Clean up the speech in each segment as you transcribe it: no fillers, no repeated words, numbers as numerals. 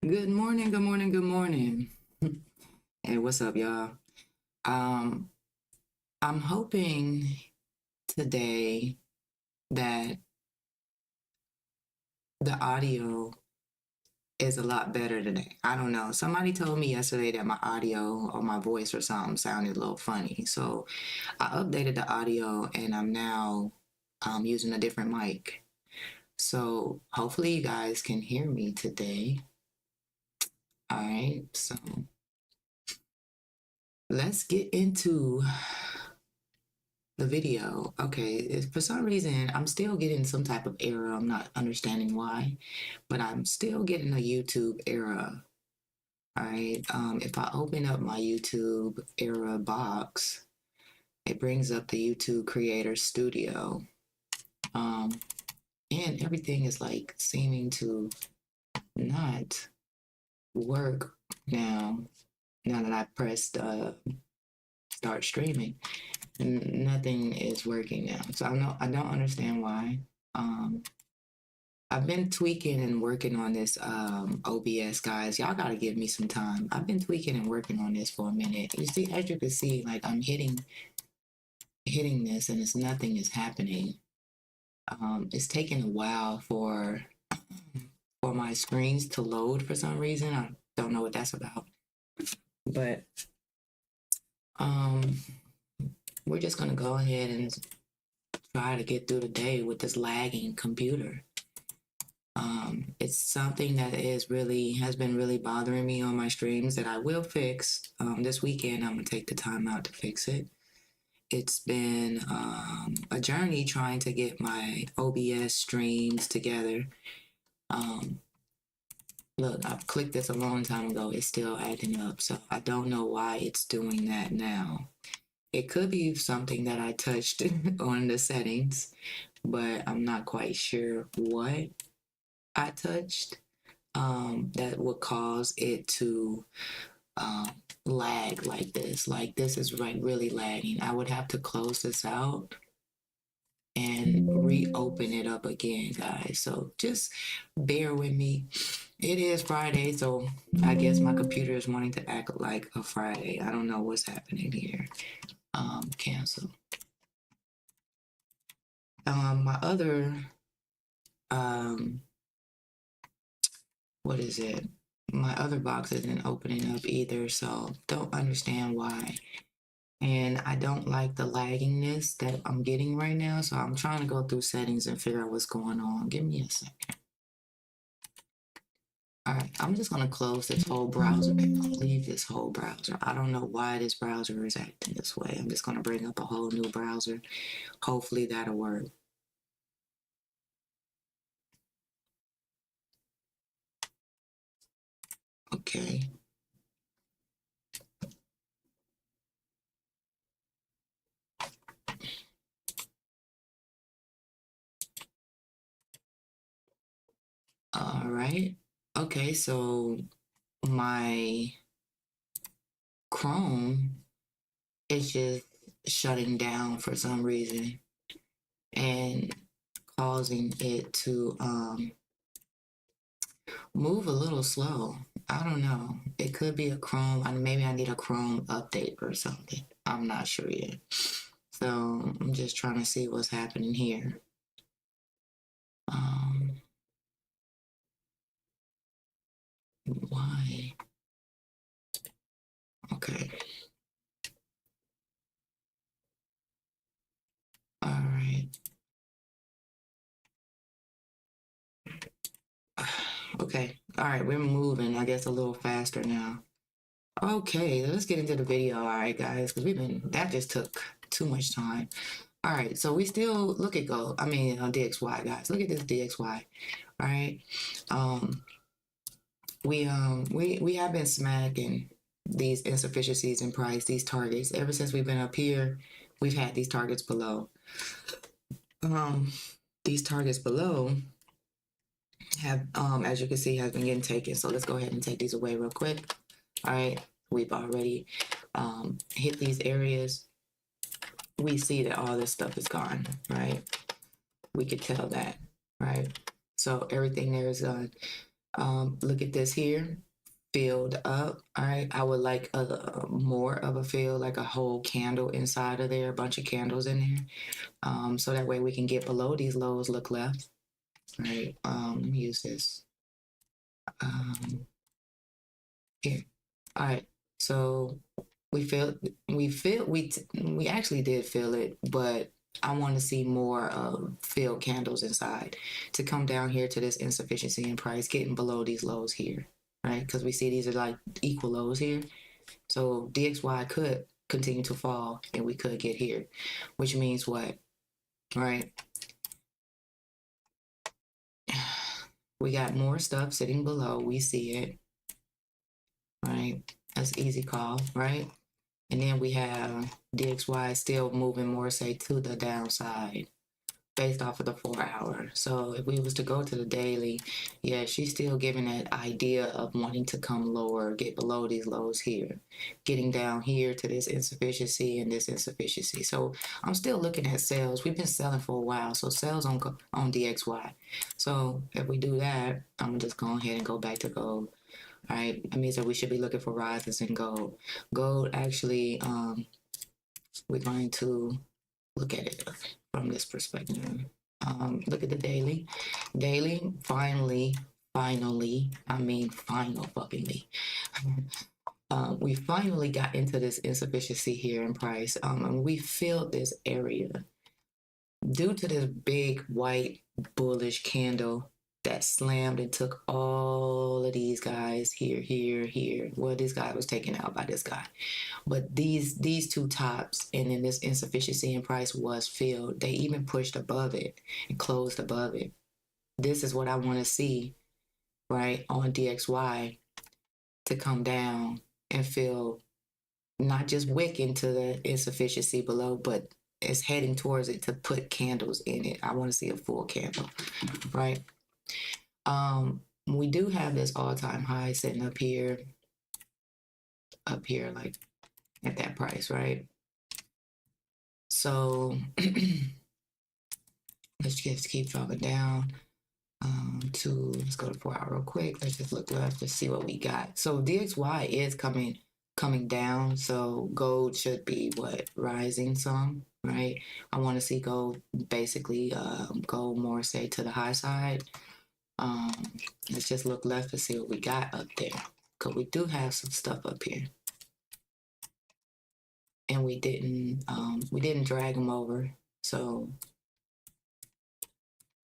Good morning, good morning, good morning. Hey, what's up, y'all? Um, I'm hoping today that the audio is a lot better today. I don't know. Somebody told me yesterday that my audio or my voice or something sounded a little funny. So I updated the audio and I'm now using a different mic. So hopefully you guys can hear me today. All right, so let's get into the video. Okay, for some reason, I'm still getting some type of error. I'm not understanding why, but I'm still getting a YouTube error. All right, if I open up my YouTube error box, it brings up the YouTube Creator Studio. And everything is like seeming to not work now. Now that I pressed start streaming, nothing is working now. So I don't understand why. I've been tweaking and working on this OBS, guys. Y'all gotta give me some time. I've been tweaking and working on this for a minute. You see, as you can see, like I'm hitting this, and nothing is happening. It's taking a while for my screens to load for some reason. I don't know what that's about, but um, we're just gonna go ahead and try to get through the day with this lagging computer. It's something that has been really bothering me on my streams that I will fix. This weekend, I'm gonna take the time out to fix it. It's been a journey trying to get my OBS streams together. Look, I've clicked this a long time ago. It's still acting up, so I don't know why it's doing that now. It could be something that I touched on the settings, but I'm not quite sure what I touched. That would cause it to lag like this. Like this is like really lagging. I would have to close this out and reopen it up again, guys. So just bear with me. It is Friday, so I guess my computer is wanting to act like a Friday. I don't know what's happening here. Cancel. My other what is it? My other box isn't opening up either, so don't understand why. And I don't like the lagginess that I'm getting right now, so I'm trying to go through settings and figure out what's going on. Give me a second. All right, I'm just gonna close this whole browser. Leave this whole browser. I don't know why this browser is acting this way. I'm just gonna bring up a whole new browser. Hopefully that'll work. Okay. All right. Okay, so my Chrome is just shutting down for some reason and causing it to move a little slow. I don't know. It could be a Chrome. Maybe I need a Chrome update or something. I'm not sure yet. So I'm just trying to see what's happening here. Why? Okay. All right. Okay. All right. We're moving, I guess, a little faster now. Okay. Let's get into the video. All right, guys, because that just took too much time. All right. So we still look at gold. I mean, DXY, guys. Look at this DXY. All right. Um, we have been smacking these insufficiencies in price, these targets. Ever since we've been up here, we've had these targets below. Um, these targets below have, as you can see, has been getting taken. So let's go ahead and take these away real quick. All right, we've already hit these areas. We see that all this stuff is gone, right? We could tell that, right? So everything there is gone. Look at this here, filled up. All right, I would like more of a fill, like a whole candle inside of there, a bunch of candles in there, so that way we can get below these lows. Look left. All right, let me use this. Here. All right. So we actually did feel it, but I want to see more filled candles inside to come down here to this insufficiency in price, getting below these lows here, right? Because we see these are like equal lows here. So DXY could continue to fall and we could get here, which means what, right? We got more stuff sitting below. We see it, right? That's easy call, right? And then we have DXY still moving more, say, to the downside based off of the 4 hour. So if we was to go to the daily, yeah, she's still giving that idea of wanting to come lower, get below these lows here, getting down here to this insufficiency and this insufficiency. So I'm still looking at sales. We've been selling for a while, so sales on DXY. So if we do that, I'm just going ahead and go back to gold. All right, that means that we should be looking for rises in gold. Gold actually, we're going to look at it from this perspective. Look at the daily. Daily, finally, I mean, final fuckingly. We finally got into this insufficiency here in price, and we filled this area due to this big white bullish candle that slammed and took all of these guys here. Well, this guy was taken out by this guy. But these two tops and then this insufficiency in price was filled. They even pushed above it and closed above it. This is what I want to see, right, on DXY to come down and fill, not just wick into the insufficiency below, but it's heading towards it to put candles in it. I want to see a full candle, right? We do have this all-time high sitting up here, like at that price, right? So let's just keep dropping down let's go to 4 hour real quick. Let's just look left to see what we got. So DXY is coming down. So gold should be rising some, right? I want to see gold basically go more, say, to the high side. Let's just look left to see what we got up there, because we do have some stuff up here, and we didn't drag them over. So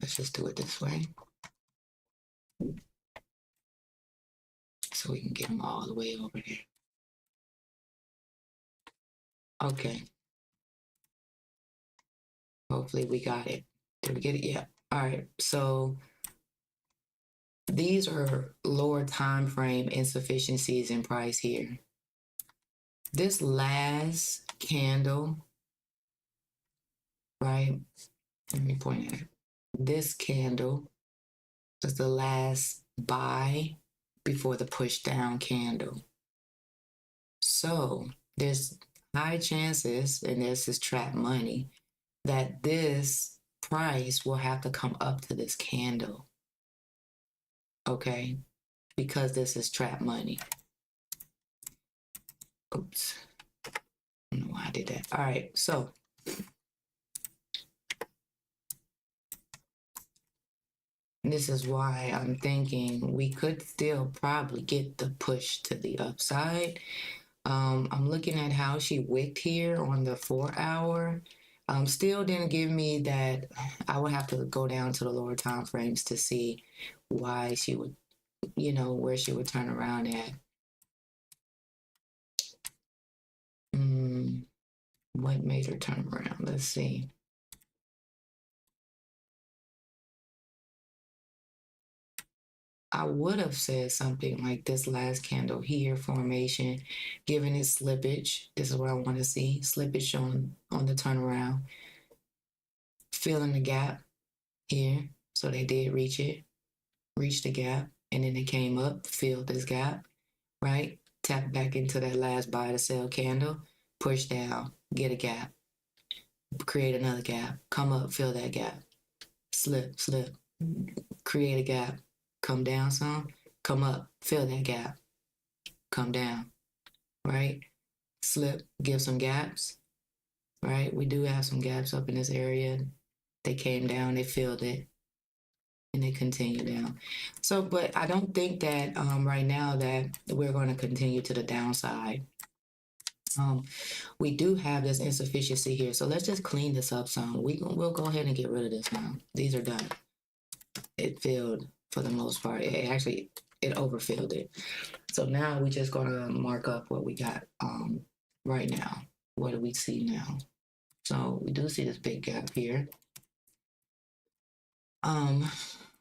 let's just do it this way, so we can get them all the way over there. Okay. Hopefully we got it. Did we get it? Yeah. All right. So these are lower time frame insufficiencies in price here. This last candle, right? Let me point at it. This candle is the last buy before the push down candle. So there's high chances, and this is trap money, that this price will have to come up to this candle. Okay, because this is trap money. Oops. I don't know why I did that. All right, so this is why I'm thinking we could still probably get the push to the upside, I'm looking at how she wicked here on the 4 hour. Still didn't give me that. I would have to go down to the lower time frames to see why she would, where she would turn around at. What made her turn around? Let's see. I would have said something like this last candle here formation, given its slippage. This is what I want to see. Slippage on the turnaround. Filling the gap here. So they did reach the gap, and then they came up, filled this gap, right? Tap back into that last buy to sell candle, push down, get a gap, create another gap, come up, fill that gap, slip, create a gap, come down some, come up, fill that gap, come down, right? Slip, give some gaps, right? We do have some gaps up in this area. They came down, they filled it, and they continue down. So, but I don't think that right now that we're going to continue to the downside. We do have this insufficiency here, so let's just clean this up some. We'll go ahead and get rid of this now. These are done. It filled for the most part. It overfilled it. So now we're just gonna mark up what we got right now. What do we see now? So we do see this big gap here.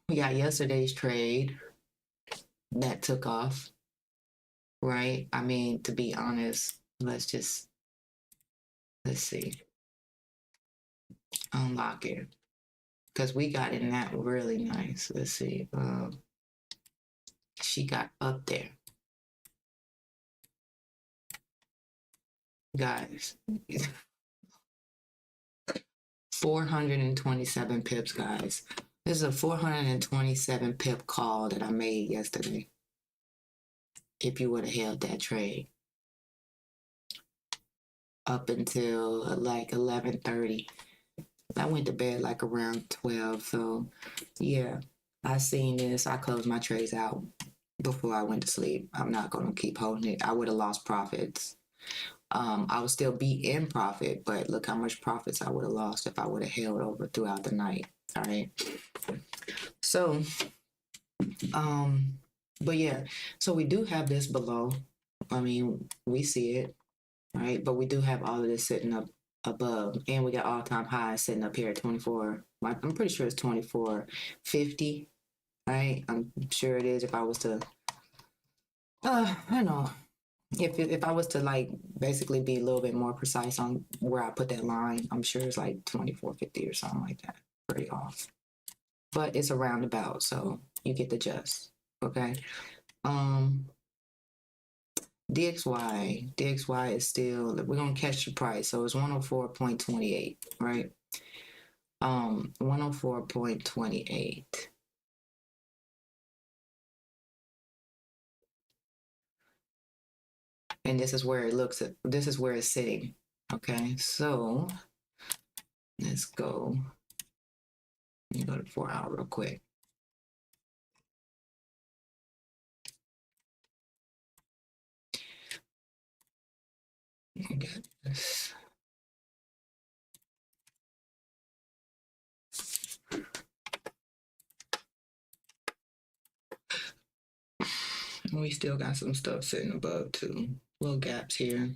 We got yesterday's trade that took off, right? I mean, to be honest, let's see, unlock it, because we got in that really nice. Let's see, she got up there, guys. 427 pips, guys. This is a 427 pip call that I made yesterday. If you would have held that trade up until like 11:30, I went to bed like around 12. So yeah, I seen this. I closed my trades out before I went to sleep. I'm not gonna keep holding it. I would have lost profits. I would still be in profit, but look how much profits I would have lost if I would have held over throughout the night. All right. So, but yeah, so we do have this below. I mean, we see it, right? But we do have all of this sitting up above, and we got all-time highs sitting up here at 24. I'm pretty sure it's 24.50, right? I'm sure it is. If I was to, I don't know. If I was to like basically be a little bit more precise on where I put that line, I'm sure it's like 24.50 or something like that. Pretty off, but it's a roundabout, so you get the gist. Okay. DXY is still, we're gonna catch the price, so it's 104.28, right? 104.28. And this is where this is where it's sitting. Okay, so let's go. Let me go to 4 hour real quick. I got this. We still got some stuff sitting above too. Little gaps here.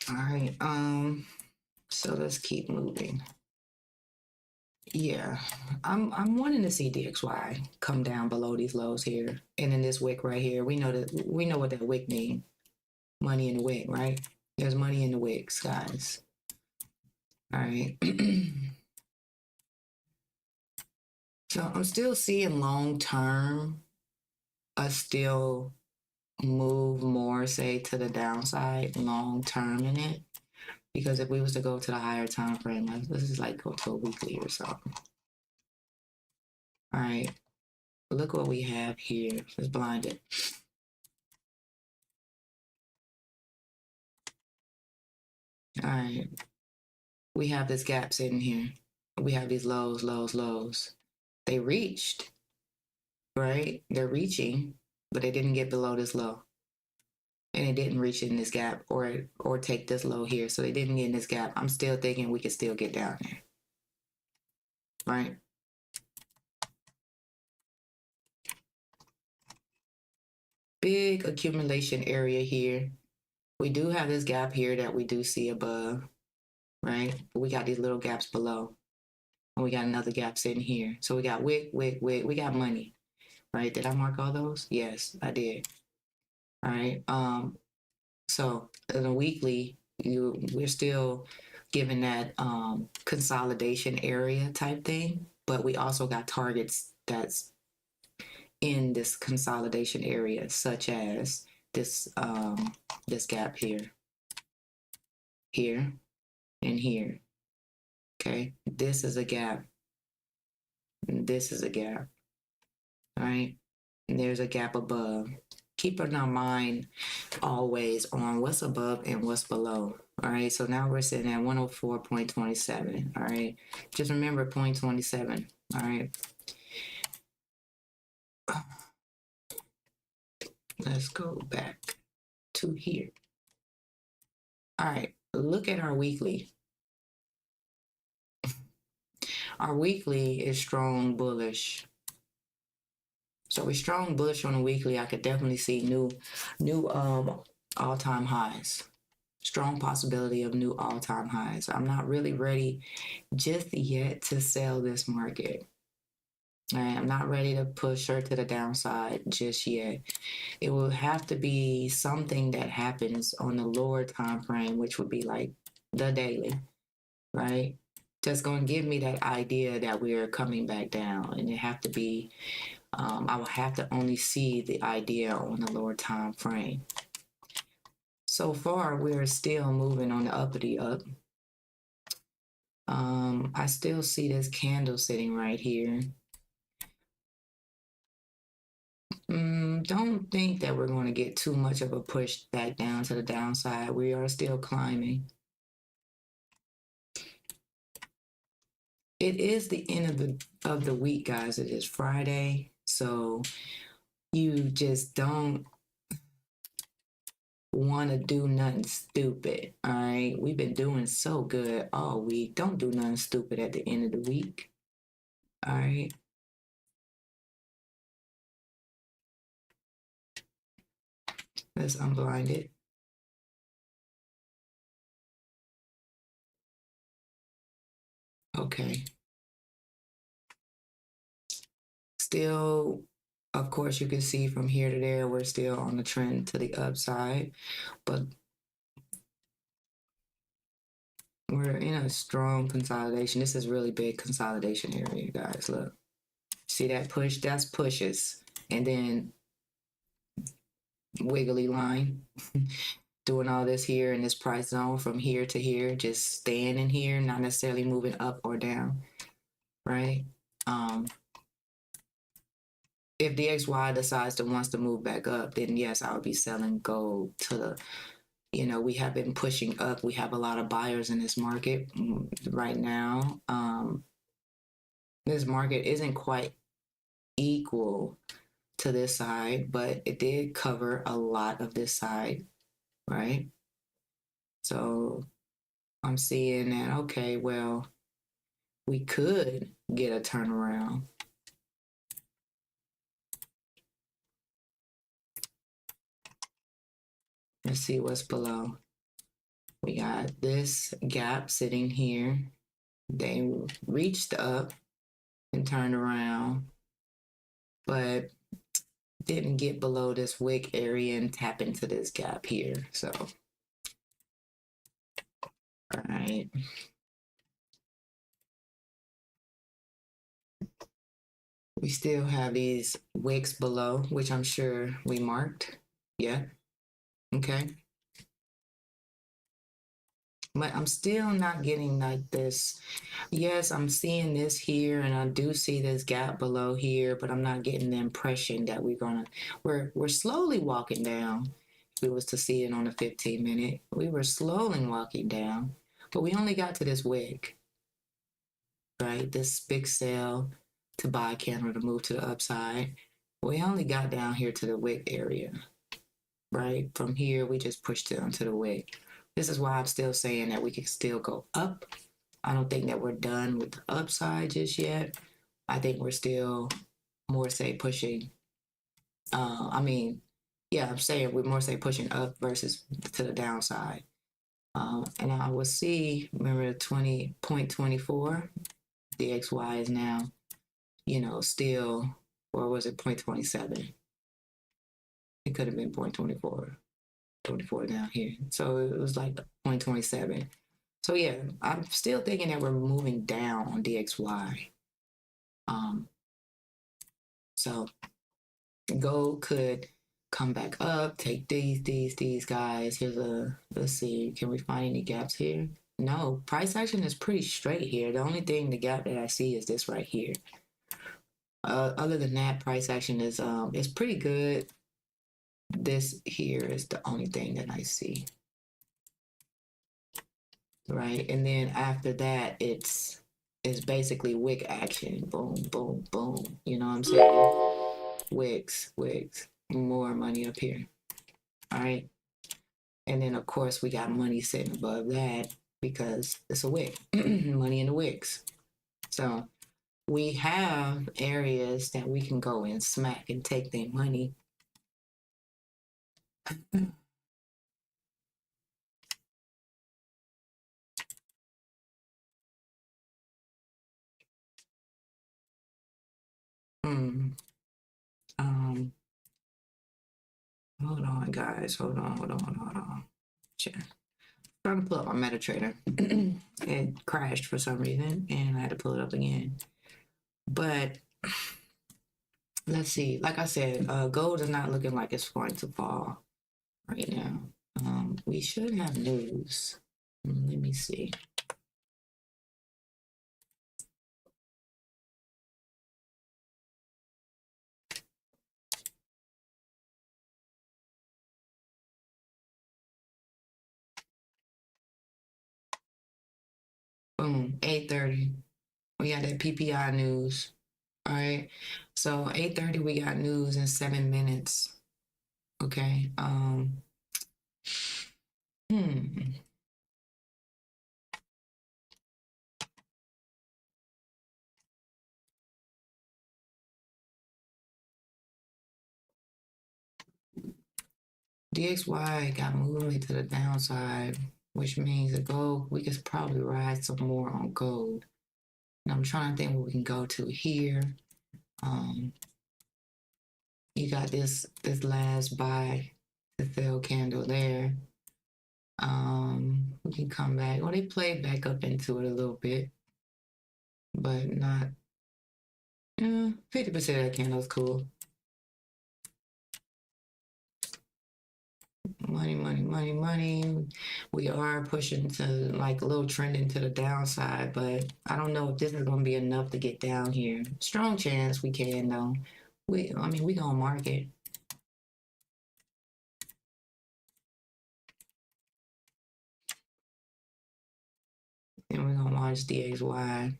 All right. So let's keep moving. Yeah, I'm wanting to see DXY come down below these lows here, and then this wick right here. We know what that wick means. Money in the wick, right? There's money in the wicks, guys. All right. So I'm still seeing long term us still move more, say, to the downside long term in it. Because if we was to go to the higher time frame, like this is like go to a weekly or something. All right. Look what we have here. It's blinded. All right. We have this gap sitting here. we have these lows, lows, lows. They reached, right? They're reaching, but they didn't get below this low. And it didn't reach in this gap or take this low here. So they didn't get in this gap. I'm still thinking we could still get down there. Right? Big accumulation area here. We do have this gap here that we do see above, right? But we got these little gaps below. And we got another gap sitting here. So we got wick, wick, wick. We got money, right? Did I mark all those? Yes, I did. All right. So in a weekly, we're still given that consolidation area type thing, but we also got targets that's in this consolidation area, such as this this gap here, here, and here. Okay, this is a gap. This is a gap. All right, and there's a gap above. Keeping our mind always on what's above and what's below. All right, so now we're sitting at 104.27. All right, just remember 0.27. All right, let's go back to here. All right, look at our weekly. Our weekly is strong bullish. So we're strong bullish on the weekly. I could definitely see new all-time highs. Strong possibility of new all-time highs. I'm not really ready just yet to sell this market. All right, I'm not ready to push her to the downside just yet. It will have to be something that happens on the lower time frame, which would be like the daily, right? Just going to give me that idea that we're coming back down, and it have to be I will have to only see the idea on the lower time frame. So far, we're still moving on the uppity up. I still see this candle sitting right here. Don't think that we're going to get too much of a push back down to the downside. We are still climbing. It is the end of the week, guys. It is Friday, so you just don't want to do nothing stupid. All right, we've been doing so good all week. Don't do nothing stupid at the end of the week. All right. Let's unblind it. Okay. Still, of course, you can see from here to there, we're still on the trend to the upside, but we're in a strong consolidation. This is really big consolidation area, guys. Look, see that push? That's pushes. And then wiggly line. Doing all this here in this price zone from here to here, just staying in here, not necessarily moving up or down, right? If DXY decides to wants to move back up, then yes, I would be selling gold to the, we have been pushing up. We have a lot of buyers in this market right now. This market isn't quite equal to this side, but it did cover a lot of this side, right? So I'm seeing that, okay, well, we could get a turnaround. Let's see what's below. We got this gap sitting here. They reached up and turned around, but didn't get below this wick area and tap into this gap here. So, all right. We still have these wicks below, which I'm sure we marked. Yeah. Okay. But I'm still not getting like this. Yes, I'm seeing this here, and I do see this gap below here, but I'm not getting the impression that we're slowly walking down. If we was to see it on a 15-minute, we were slowly walking down, but we only got to this wick. right? This big sell to buy candle to move to the upside. We only got down here to the wick area, right? From here, we just pushed down to the wick. This is why I'm still saying that we can still go up. I don't think that we're done with the upside just yet. I think we're still more say pushing. I'm saying we're more say pushing up versus to the downside. And I will see, remember 20.24, DXY is now, still, or was it 0.27? It could have been 0.24, 24 down here. So it was like 0.27. So yeah, I'm still thinking that we're moving down on DXY. So gold could come back up, take these guys. Let's see, can we find any gaps here? No, price action is pretty straight here. The only thing, the gap that I see is this right here. Other than that, price action is pretty good. This here is the only thing that I see. Right, and then after that, it's basically wick action. Boom, boom, boom. You know what I'm saying? Wicks, more money up here. All right. And then, of course, we got money sitting above that because it's a wick, money in the wicks. So we have areas that we can go and smack and take their money. Hmm. Hold on, guys. Hold on. Sure. Trying to pull up my MetaTrader. It crashed for some reason, and I had to pull it up again. But let's see. Like I said, gold is not looking like it's going to fall right now. We should have news. Let me see. Boom, 8:30. We got that PPI news. All right. So 8:30, we got news in 7 minutes. Okay. Hmm. DXY got movement to the downside, which means the gold, we could probably ride some more on gold. And I'm trying to think what we can go to here. You got this last buy, the sell candle there. We can come back. Well, they played back up into it a little bit, but not 50% of that candle's cool. Money. We are pushing to like a little trending to the downside, but I don't know if this is gonna be enough to get down here. Strong chance we can though. We gonna mark it. And we're gonna watch DXY.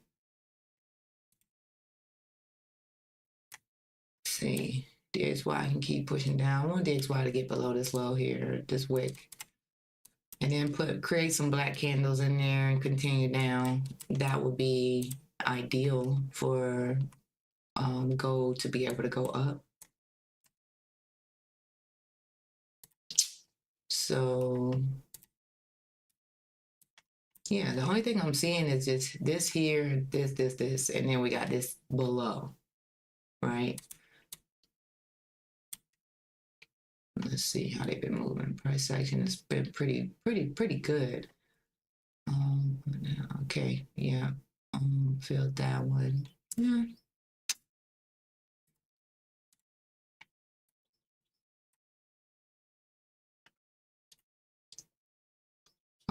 See, DXY can keep pushing down. I want DXY to get below this low here, this wick. And then create some black candles in there and continue down. That would be ideal for gold to be able to go up. So yeah, the only thing I'm seeing is just this here, this, and then we got this below, right? Let's see how they've been moving. Price action has been pretty good. Okay, yeah, filled that one. Yeah.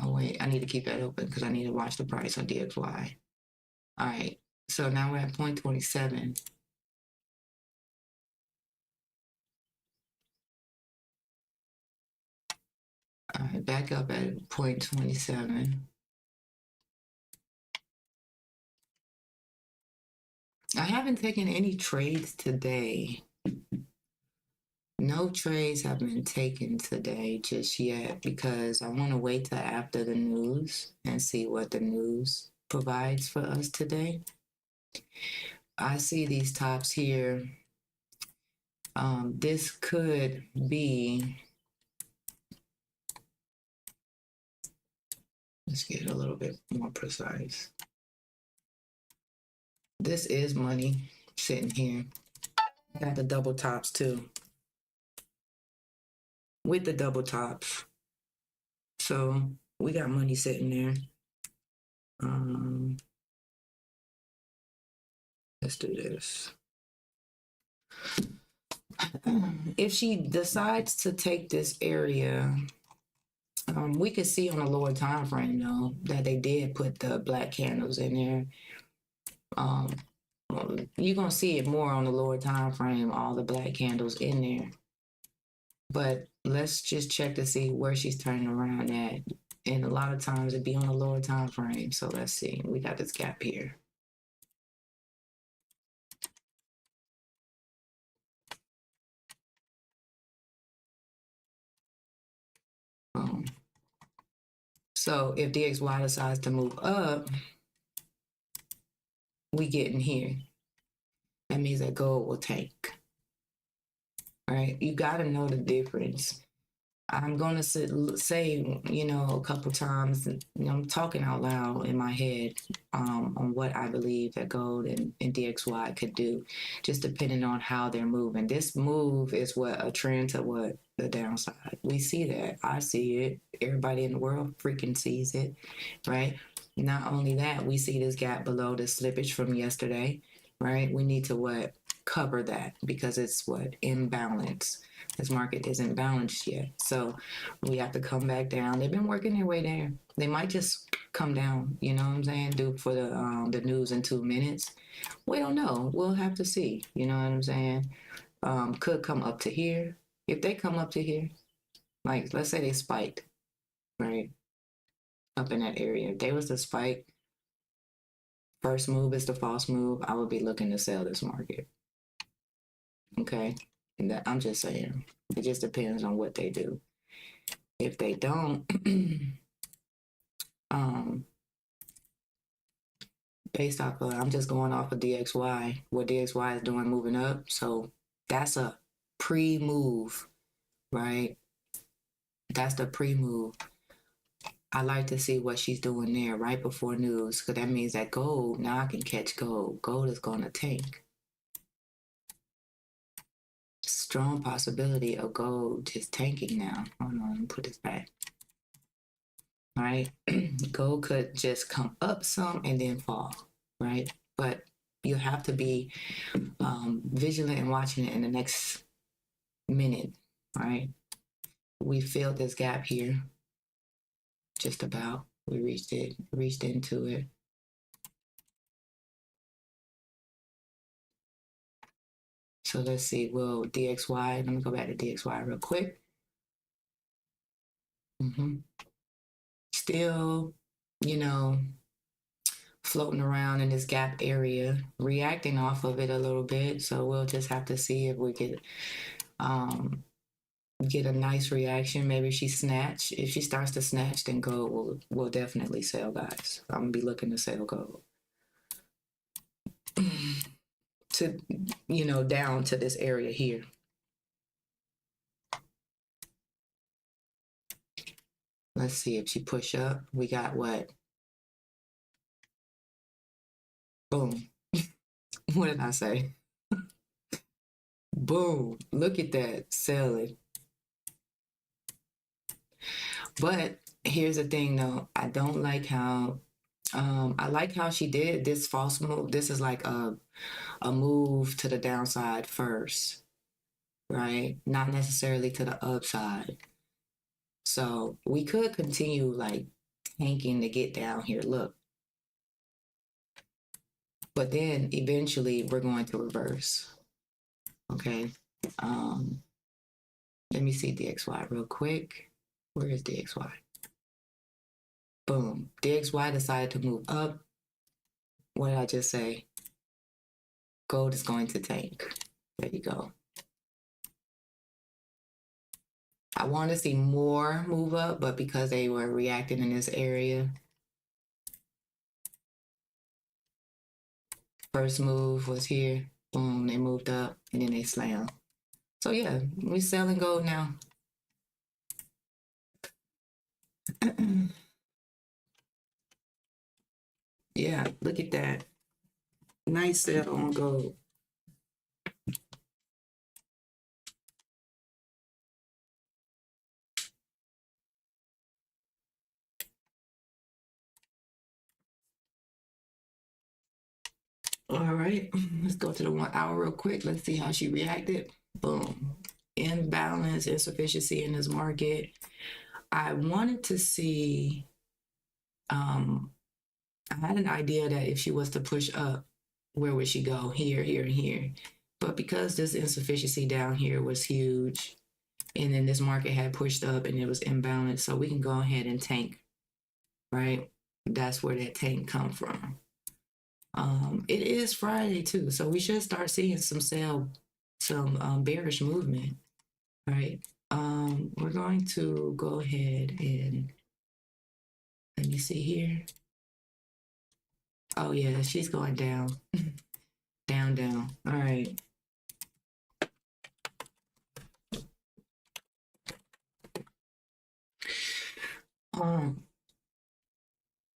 Oh wait, I need to keep that open because I need to watch the price on DXY. All right, so now we're at 0.27. All right, back up at 0.27. I haven't taken any trades today. No trades have been taken today just yet because I want to wait till after the news and see what the news provides for us today. I see these tops here. This could be, let's get a little bit more precise. This is money sitting here. Got the double tops too. With the double tops. So we got money sitting there. Let's do this. If she decides to take this area, we could see on a lower time frame though that they did put the black candles in there. You're gonna see it more on the lower time frame, all the black candles in there. But let's just check to see where she's turning around at. And a lot of times it'd be on a lower time frame. So let's see. We got this gap here. So if DXY decides to move up, we get in here. That means that gold will tank. Right? You got to know the difference. I'm going to say, a couple times, I'm talking out loud in my head on what I believe that gold and DXY could do, just depending on how they're moving. This move is what a trend to what the downside. We see that. I see it. Everybody in the world freaking sees it, right? Not only that, we see this gap below the slippage from yesterday, right? We need to cover that because it's imbalance. This market isn't balanced yet. So we have to come back down. They've been working their way there. They might just come down, you know what I'm saying? Do for the news in 2 minutes. We don't know. We'll have to see. You know what I'm saying? Could come up to here. If they come up to here, like let's say they spiked, right? Up in that area. If they was to spike, first move is the false move. I would be looking to sell this market. Okay. And that, I'm just saying, it just depends on what they do. If they don't, based off of, I'm just going off of DXY, what DXY is doing moving up. So that's a pre-move, right? That's the pre-move. I like to see what she's doing there right before news, because that means that gold, now I can catch gold. Gold is going to tank. Strong possibility of gold just tanking now. Hold on, let me put this back. All right, gold could just come up some and then fall, right? But you have to be vigilant and watching it in the next minute, right? We filled this gap here, just about. We reached into it. So let's see, well, DXY, let me go back to DXY real quick. Still, floating around in this gap area, reacting off of it a little bit. So we'll just have to see if we could get a nice reaction. Maybe she snatch. If she starts to snatch, then gold will definitely sell, guys. I'm gonna be looking to sell gold. To down to this area here. Let's see if she push up. We got what? Boom. What did I say? Boom. Look at that. Sell it. But here's the thing though. I don't like how I like how she did this false move. This is like a move to the downside first, right? Not necessarily to the upside. So we could continue like tanking to get down here. Look. But then eventually we're going to reverse. Okay. Let me see DXY real quick. Where is DXY? Boom. DXY decided to move up. What did I just say? Gold is going to tank. There you go. I want to see more move up, but because they were reacting in this area, first move was here. Boom, they moved up and then they slammed. So yeah, we're selling gold now. Yeah, look at that. Nice sell on gold. All right, let's go to the 1 hour real quick. Let's see how she reacted. Boom. Imbalance, insufficiency in this market. I wanted to see, I had an idea that if she was to push up, where would she go? Here, here, and here. But because this insufficiency down here was huge, and then this market had pushed up and it was imbalanced, so we can go ahead and tank, right? That's where that tank come from. It is Friday too, so we should start seeing some bearish movement, right? We're going to go ahead and let me see here. Oh yeah, she's going down, down, down. All right.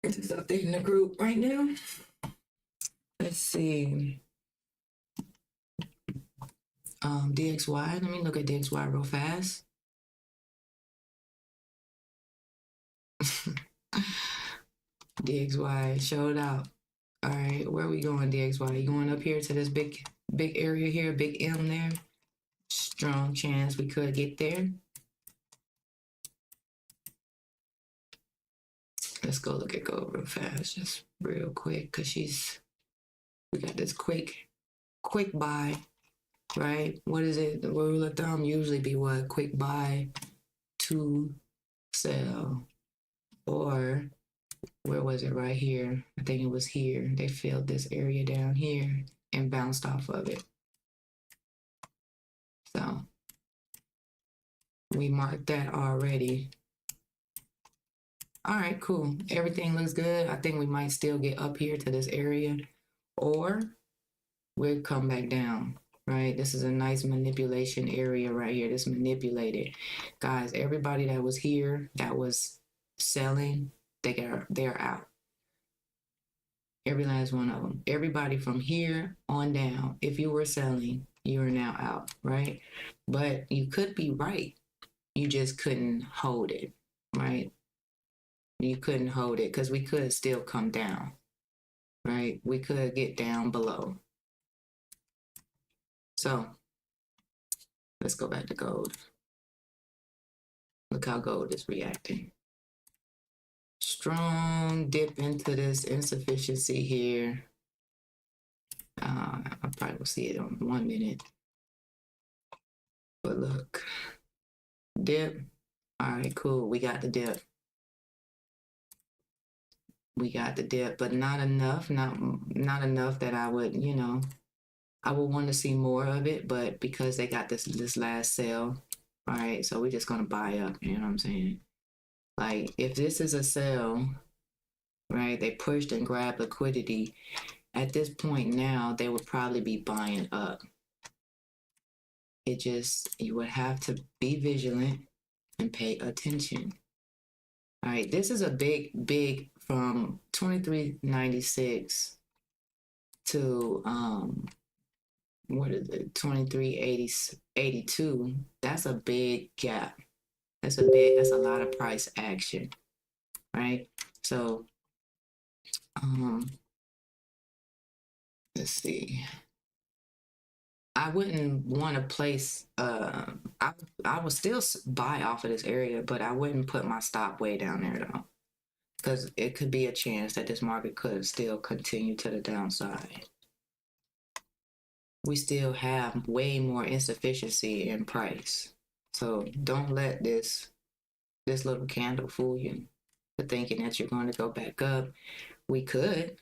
Just updating the group right now. Let's see. DXY. Let me look at DXY real fast. DXY showed out. All right, where are we going, DXY? You going up here to this big area here, big M there? Strong chance we could get there. Let's go look at gold real fast, just real quick, because we got this quick buy, right? What is it? The rule of thumb usually be what? Quick buy to sell. Or where was it? Right here. I think it was here. They filled this area down here and bounced off of it. So we marked that already. All right, cool. Everything looks good. I think we might still get up here to this area, or we'll come back down, right? This is a nice manipulation area right here. This manipulated. Guys, everybody that was here that was selling, they're out. Every last one of them. Everybody from here on down, if you were selling, you are now out, right? But you could be right. You just couldn't hold it, right? You couldn't hold it because we could still come down, right? We could get down below. So let's go back to gold. Look how gold is reacting. Strong dip into this insufficiency here. I probably will see it in 1 minute. But look, dip. All right, cool. We got the dip. We got the dip, but not enough. Not enough that I would, I would want to see more of it. But because they got this last sale, all right. So we're just gonna buy up. You know what I'm saying? Like if this is a sell, right? They pushed and grabbed liquidity. At this point now, they would probably be buying up. You would have to be vigilant and pay attention. All right, this is a big from 23.96 to what is it, 23.82. That's a big gap. That's a lot of price action, right? So let's see. I wouldn't want to place. I would still buy off of this area, but I wouldn't put my stop way down there though, because it could be a chance that this market could still continue to the downside. We still have way more insufficiency in price, so don't let this little candle fool you for thinking that you're going to go back up. We could,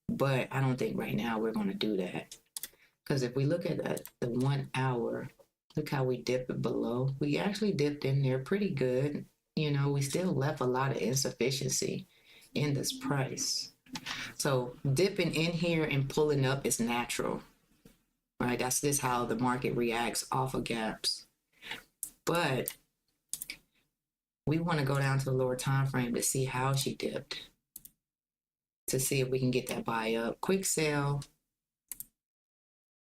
but I don't think right now we're going to do that. Because if we look at the 1 hour, look how we dip it below. We actually dipped in there pretty good. You know, we still left a lot of insufficiency in this price. So dipping in here and pulling up is natural, right? That's just how the market reacts off of gaps. But we want to go down to the lower time frame to see how she dipped, to see if we can get that buy up. Quick sell.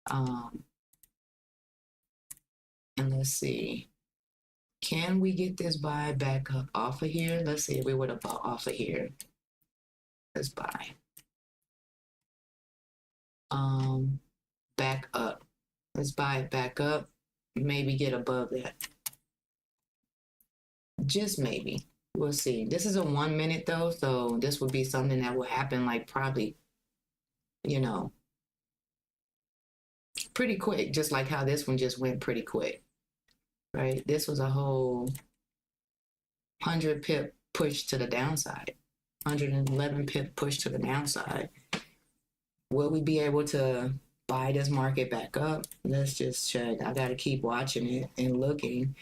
And let's see. Can we get this buy back up off of here? Let's see if we would have bought off of here. Let's buy. Back up. Let's buy it back up. Maybe get above that. Just maybe. We'll see. This is a 1 minute though, so this would be something that will happen like probably, you know, pretty quick, just like how this one just went pretty quick, right? This was a whole 100 pip push to the downside, 111 pip push to the downside. Will we be able to buy this market back up? Let's just check. I got to keep watching it and looking.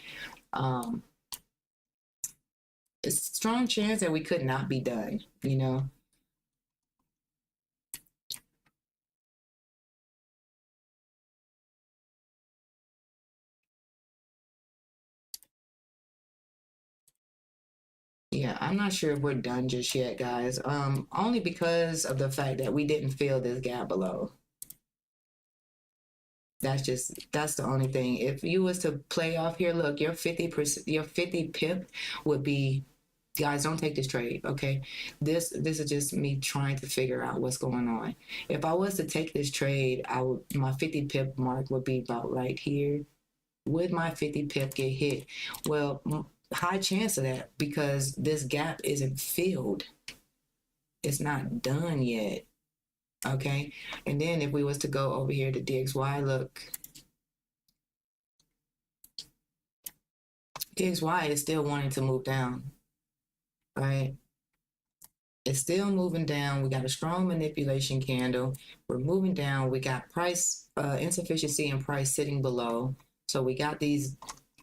It's a strong chance that we could not be done, you know? Yeah, I'm not sure if we're done just yet, guys. Only because of the fact that we didn't fill this gap below. That's the only thing. If you was to play off here, look, your 50%, your 50 pip would be, guys, don't take this trade, okay? This is just me trying to figure out what's going on. If I was to take this trade, my 50 pip mark would be about right here. Would my 50 pip get hit? Well, high chance of that, because this gap isn't filled. It's not done yet. Okay. And then if we was to go over here to DXY, look, DXY is still wanting to move down, right? It's still moving down. We got a strong manipulation candle. We're moving down. We got price insufficiency and price sitting below. So we got these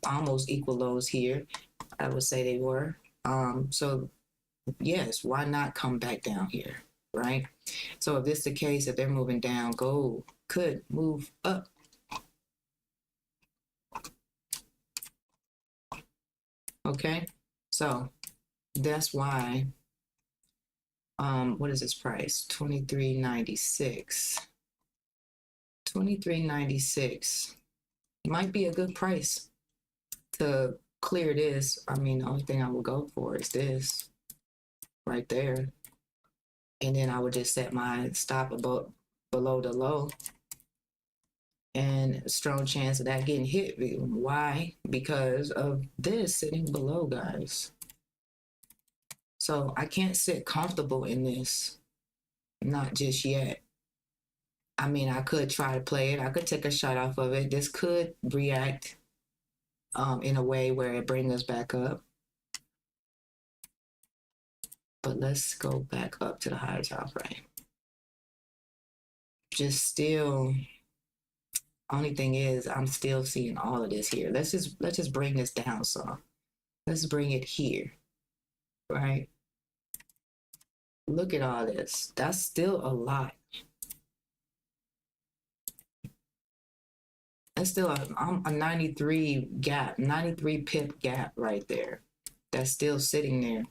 almost equal lows here. I would say they were. So yes, why not come back down here, right? So if this is the case, if they're moving down, gold could move up. Okay, so that's why, what is this price? 23.96. 23.96 might be a good price to clear this. I mean, the only thing I will go for is this right there. And then I would just set my stop above, below the low. And a strong chance of that getting hit. Why? Because of this sitting below, guys. So I can't sit comfortable in this. Not just yet. I mean, I could try to play it. I could take a shot off of it. This could react in a way where it brings us back up. But let's go back up to the higher top frame. Just still, only thing is I'm still seeing all of this here. Let's just bring this down some. Let's bring it here, right? Look at all this. That's still a lot. That's still a 93 gap, 93 pip gap right there. That's still sitting there.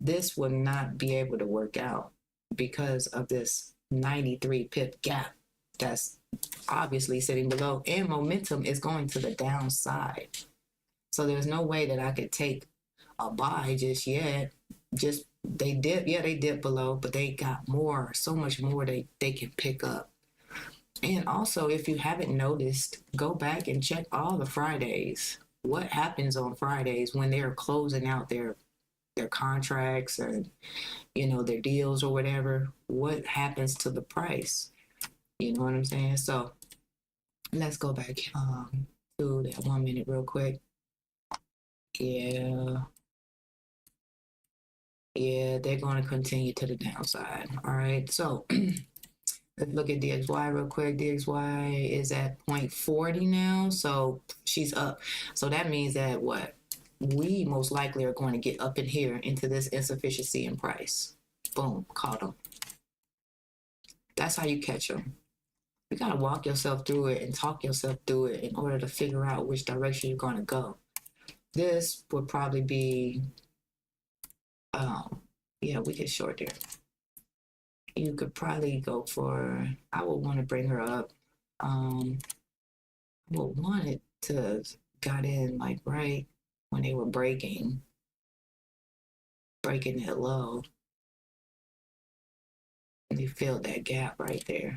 This will not be able to work out because of this 93 pip gap that's obviously sitting below, and momentum is going to the downside. So there's no way that I could take a buy just yet. Just they dip below, but they got more, so much more they can pick up. And also, if you haven't noticed, go back and check all the Fridays. What happens on Fridays when they're closing out their contracts and, you know, their deals or whatever? What happens to the price? You know what I'm saying? So let's go back to that 1 minute real quick. Yeah, they're going to continue to the downside. All right, so Let's look at DXY real quick. DXY is at 0.40 now, so she's up. So that means that what? We most likely are going to get up in here into this insufficiency in price. Boom, caught them. That's how you catch them. You gotta walk yourself through it and talk yourself through it in order to figure out which direction you're gonna go. This would probably be, yeah, we could short there. You could probably go for, I would want to bring her up. I would want it to got in like right when they were breaking it low. And they filled that gap right there.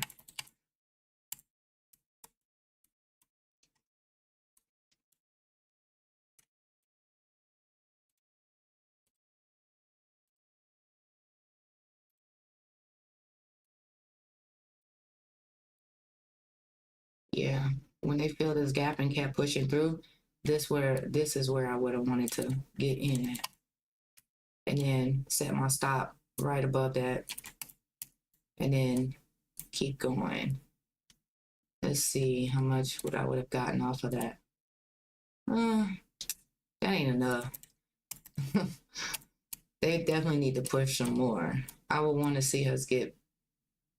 Yeah, when they filled this gap and kept pushing through, this is where I would have wanted to get in at. And then set my stop right above that. And then keep going. Let's see how much I would have gotten off of that. That ain't enough. They definitely need to push some more. I would want to see us get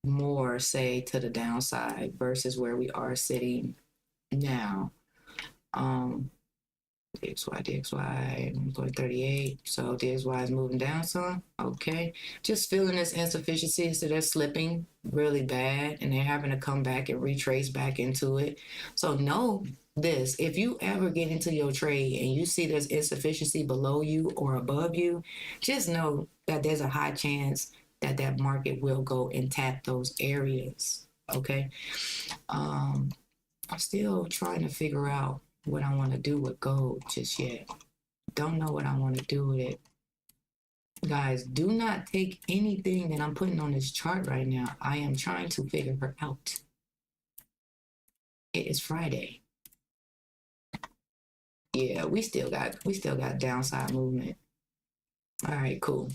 more, say, to the downside versus where we are sitting now. DXY, 1.38. So DXY is moving down some. Okay. Just feeling this insufficiency. So they're slipping really bad and they're having to come back and retrace back into it. So know this, if you ever get into your trade and you see there's insufficiency below you or above you, just know that there's a high chance that that market will go and tap those areas. Okay. I'm still trying to figure out what I want to do with gold just yet. Don't know what I want to do with it. Guys, do not take anything that I'm putting on this chart right now. I am trying to figure her out. It is Friday. Yeah, we still got downside movement. All right, cool.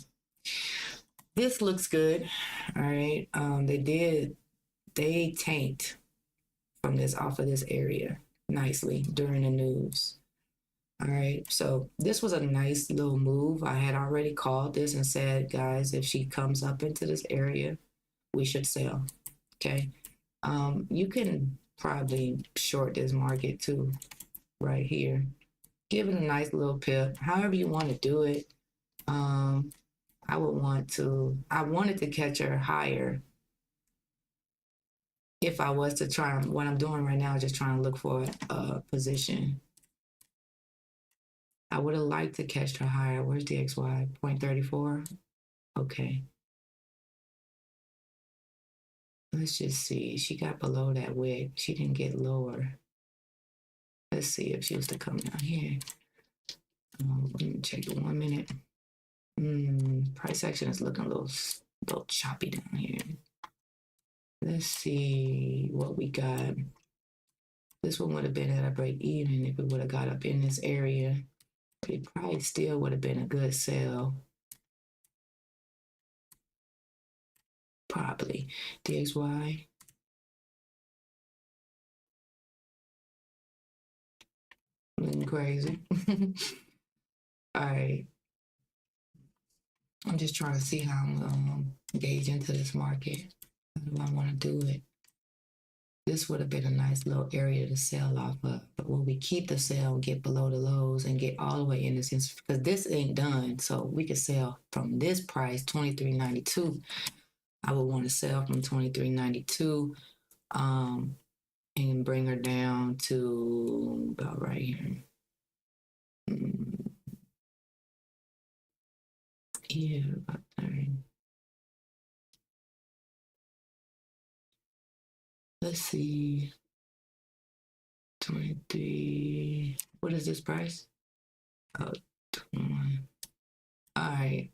This looks good. All right. They tanked from this off of this area nicely during the news. All right, so this was a nice little move. I had already called this and said, guys, if she comes up into this area, we should sell. Okay. You can probably short this market too, right here. Give it a nice little pip. However you want to do it. I wanted to catch her higher. If I was to try, what I'm doing right now is just trying to look for a position. I would have liked to catch her higher. Where's DXY? 0.34? Okay. Let's just see. She got below that wick. She didn't get lower. Let's see if she was to come down here. Let me check it 1 minute. Price action is looking a little choppy down here. Let's see what we got. This one would have been at a break even if it would have got up in this area. It probably still would have been a good sell. Probably. DXY. Looking crazy. All right. I'm just trying to see how I'm gauge into this market. How do I want to do it? This would have been a nice little area to sell off of. But when we keep the sell, get below the lows and get all the way in this, because this ain't done. So we could sell from this price, $23.92. I would want to sell from $23.92 and bring her down to about right here. Yeah, about 30. Let's see. 23. What is this price? Oh, 21. All right.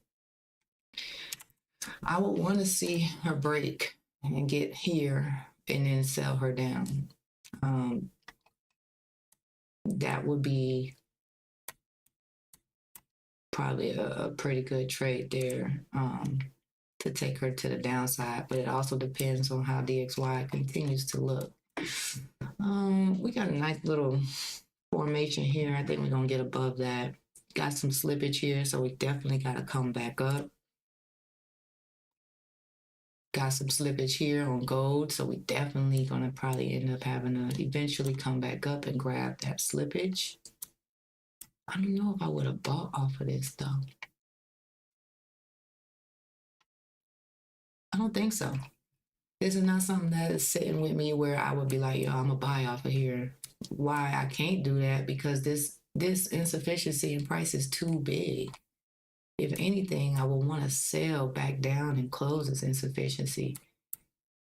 I would want to see her break and get here and then sell her down. That would be probably a pretty good trade there to take her to the downside, but it also depends on how DXY continues to look. We got a nice little formation here. I think we're gonna get above that. Got some slippage here, so we definitely gotta come back up. Got some slippage here on gold, so we definitely gonna probably end up having to eventually come back up and grab that slippage. I don't know if I would have bought off of this though. I don't think so. This is not something that is sitting with me where I would be like, yo, I'm gonna buy off of here. Why I can't do that? Because this insufficiency in price is too big. If anything, I would want to sell back down and close this insufficiency.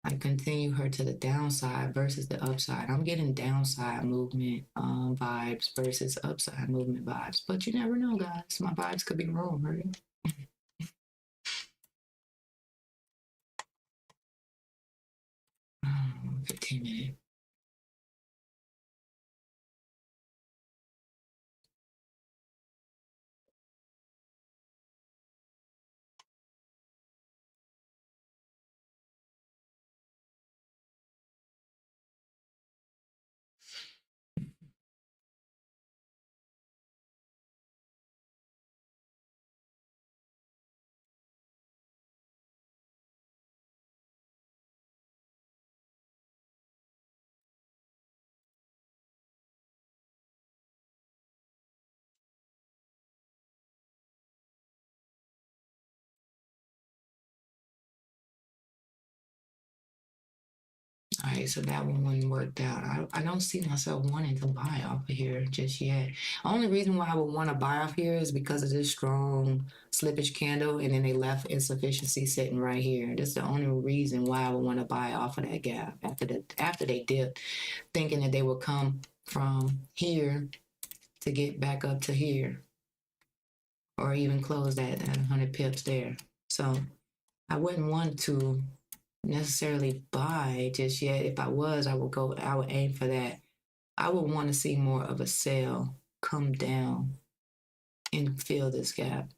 I continue her to the downside versus the upside. I'm getting downside movement vibes versus upside movement vibes. But you never know, guys. My vibes could be wrong, right? 15 minutes. All right, so that one worked out. I don't see myself wanting to buy off of here just yet. Only reason why I would want to buy off here is because of this strong slippage candle, and then they left insufficiency sitting right here. That's the only reason why I would want to buy off of that gap after they dipped, thinking that they would come from here to get back up to here, or even close that at 100 pips there. So I wouldn't want to necessarily buy just yet. If I was, I would aim for that. I would want to see more of a sell come down and fill this gap.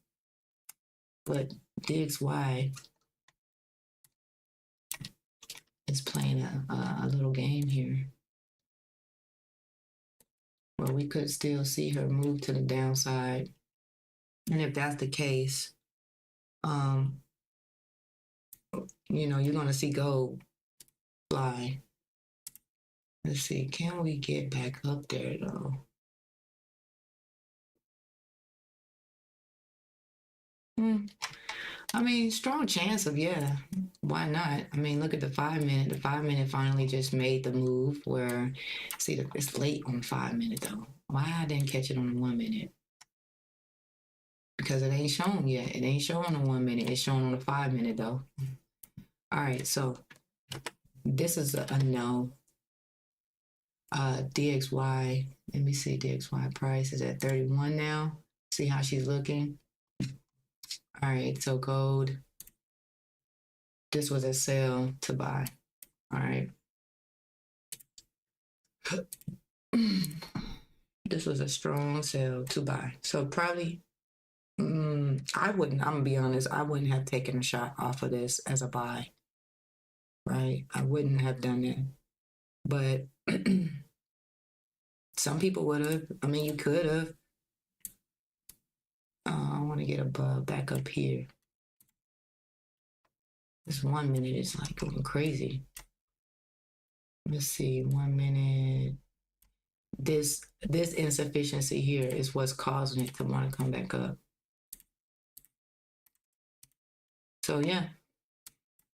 But DXY is playing a little game here where we could still see her move to the downside. And if that's the case, you're going to see gold fly. Let's see, can we get back up there though? I mean, strong chance of, yeah, why not? I mean, look at the 5 minute. The 5 minute finally just made the move where, see, it's late on 5 minute though. Why I didn't catch it on the 1 minute? Because it ain't shown yet. It ain't shown on the 1 minute. It's shown on the 5 minute though. All right, so this is a no. DXY, let me see, DXY price is at 31 now. See how she's looking. All right, so gold. This was a sell to buy. All right. This was a strong sell to buy. So probably, I'm gonna be honest, I wouldn't have taken a shot off of this as a buy. Right? I wouldn't have done that. But some people would have. I mean, you could have. I want to get above, back up here. This 1 minute is like going crazy. Let's see, 1 minute. This insufficiency here is what's causing it to want to come back up. So yeah,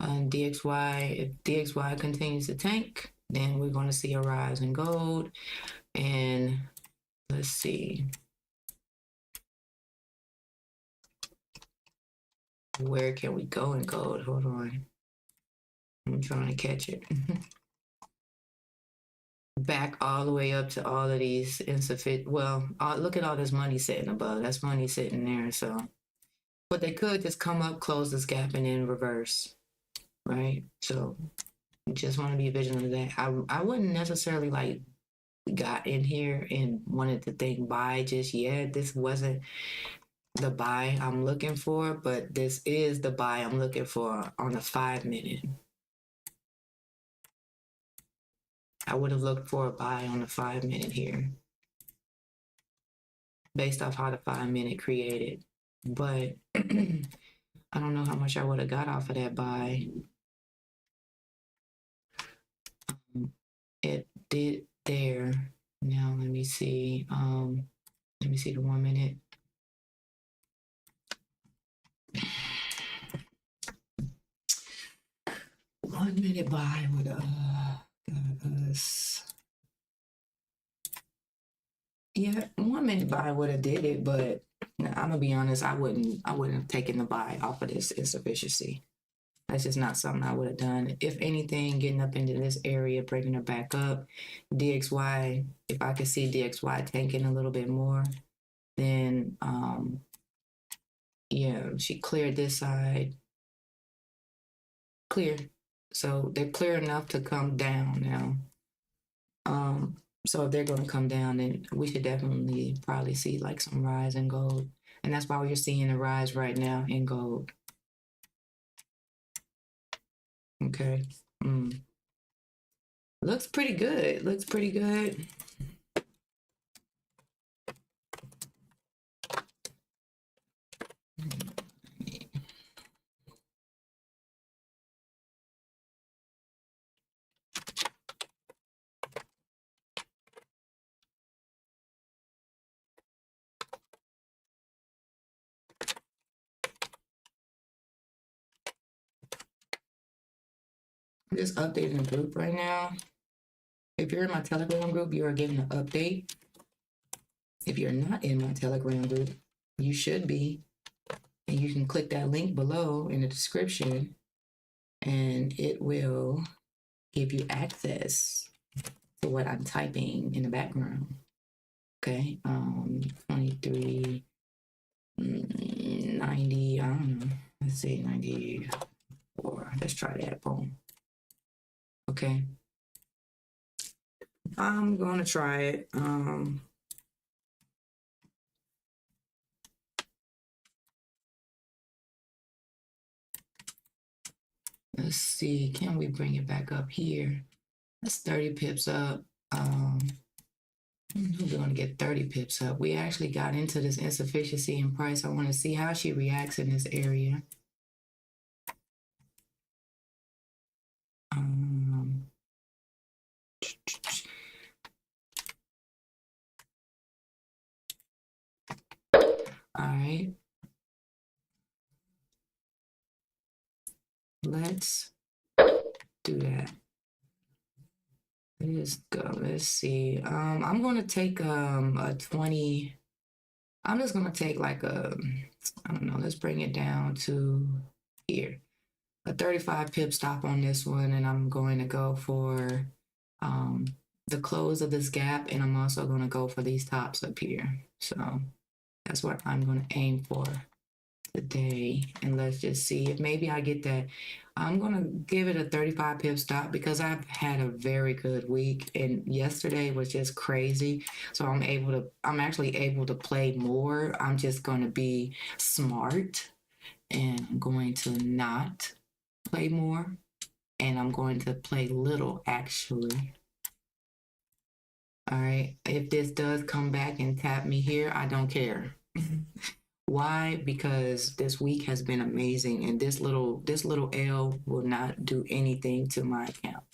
DXY, if DXY continues to tank, then we're going to see a rise in gold. And let's see. Where can we go in gold? Hold on. I'm trying to catch it. Back all the way up to all of these insufficient. Well, look at all this money sitting above. That's money sitting there. So, but they could just come up, close this gap, and then reverse, right? So, just want to be vigilant of that. I wouldn't necessarily like got in here and wanted to think buy just yet. This wasn't the buy I'm looking for, but this is the buy I'm looking for on the 5-minute. I would have looked for a buy on the 5-minute here based off how the 5-minute created. But I don't know how much I would have got off of that buy. It did there. Now let me see. Let me see the 1-minute. One-minute buy would got us. Yeah, 1-minute buy would have did it, but I'm gonna be honest. I wouldn't have taken the buy off of this insufficiency. That's just not something I would have done. If anything, getting up into this area, bringing her back up, DXY. If I could see DXY tanking a little bit more, then yeah, she cleared this side, clear. So they're clear enough to come down now. So if they're going to come down, then we should definitely probably see like some rise in gold. And that's why you're seeing a rise right now in gold. Okay. Looks pretty good. Looks pretty good. I'm just updating the group right now. If you're in my Telegram group, you are getting an update. If you're not in my Telegram group, you should be. And you can click that link below in the description, and it will give you access to what I'm typing in the background. Okay, 23, 90, I don't know. Let's see, 94. Let's try that. Boom. Okay. I'm gonna try it. Let's see, can we bring it back up here? That's 30 pips up. We're gonna get 30 pips up. We actually got into this insufficiency in price. I want to see how she reacts in this area. All right. Let's do that. Let's go. Let's see. I'm gonna take a 20. I'm just gonna take like I don't know, let's bring it down to here. A 35 pip stop on this one, and I'm going to go for the close of this gap, and I'm also gonna go for these tops up here. So that's what I'm gonna aim for today. And let's just see if maybe I get that. I'm gonna give it a 35 pip stop because I've had a very good week, and yesterday was just crazy. So I'm actually able to play more. I'm just gonna be smart, and I'm going to not play more, and I'm going to play little actually. All right, if this does come back and tap me here, I don't care. Why? Because this week has been amazing, and this little L will not do anything to my account.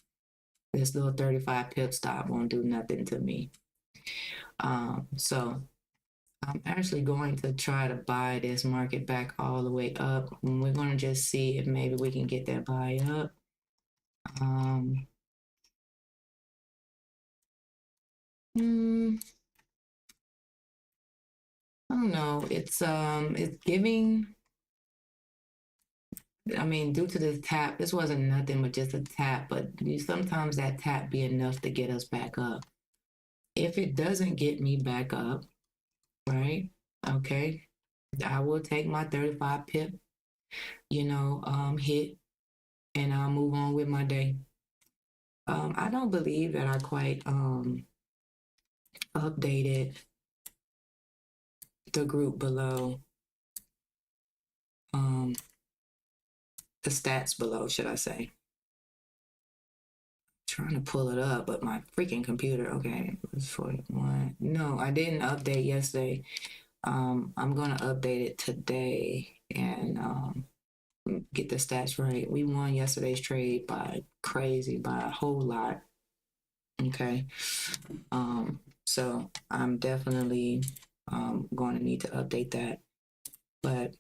This little 35 pip stop won't do nothing to me. So I'm actually going to try to buy this market back all the way up. And we're going to just see if maybe we can get that buy up. I don't know. It's giving. I mean, due to this tap, this wasn't nothing but just a tap, but sometimes that tap be enough to get us back up. If it doesn't get me back up, right? Okay, I will take my 35 pip, hit, and I'll move on with my day. I don't believe that I quite updated the group below. the stats below, should I say. Trying to pull it up, but my freaking computer. Okay, it's 41. No, I didn't update yesterday. I'm gonna update it today and get the stats right. We won yesterday's trade by a whole lot. Okay. So I'm definitely going to need to update that. But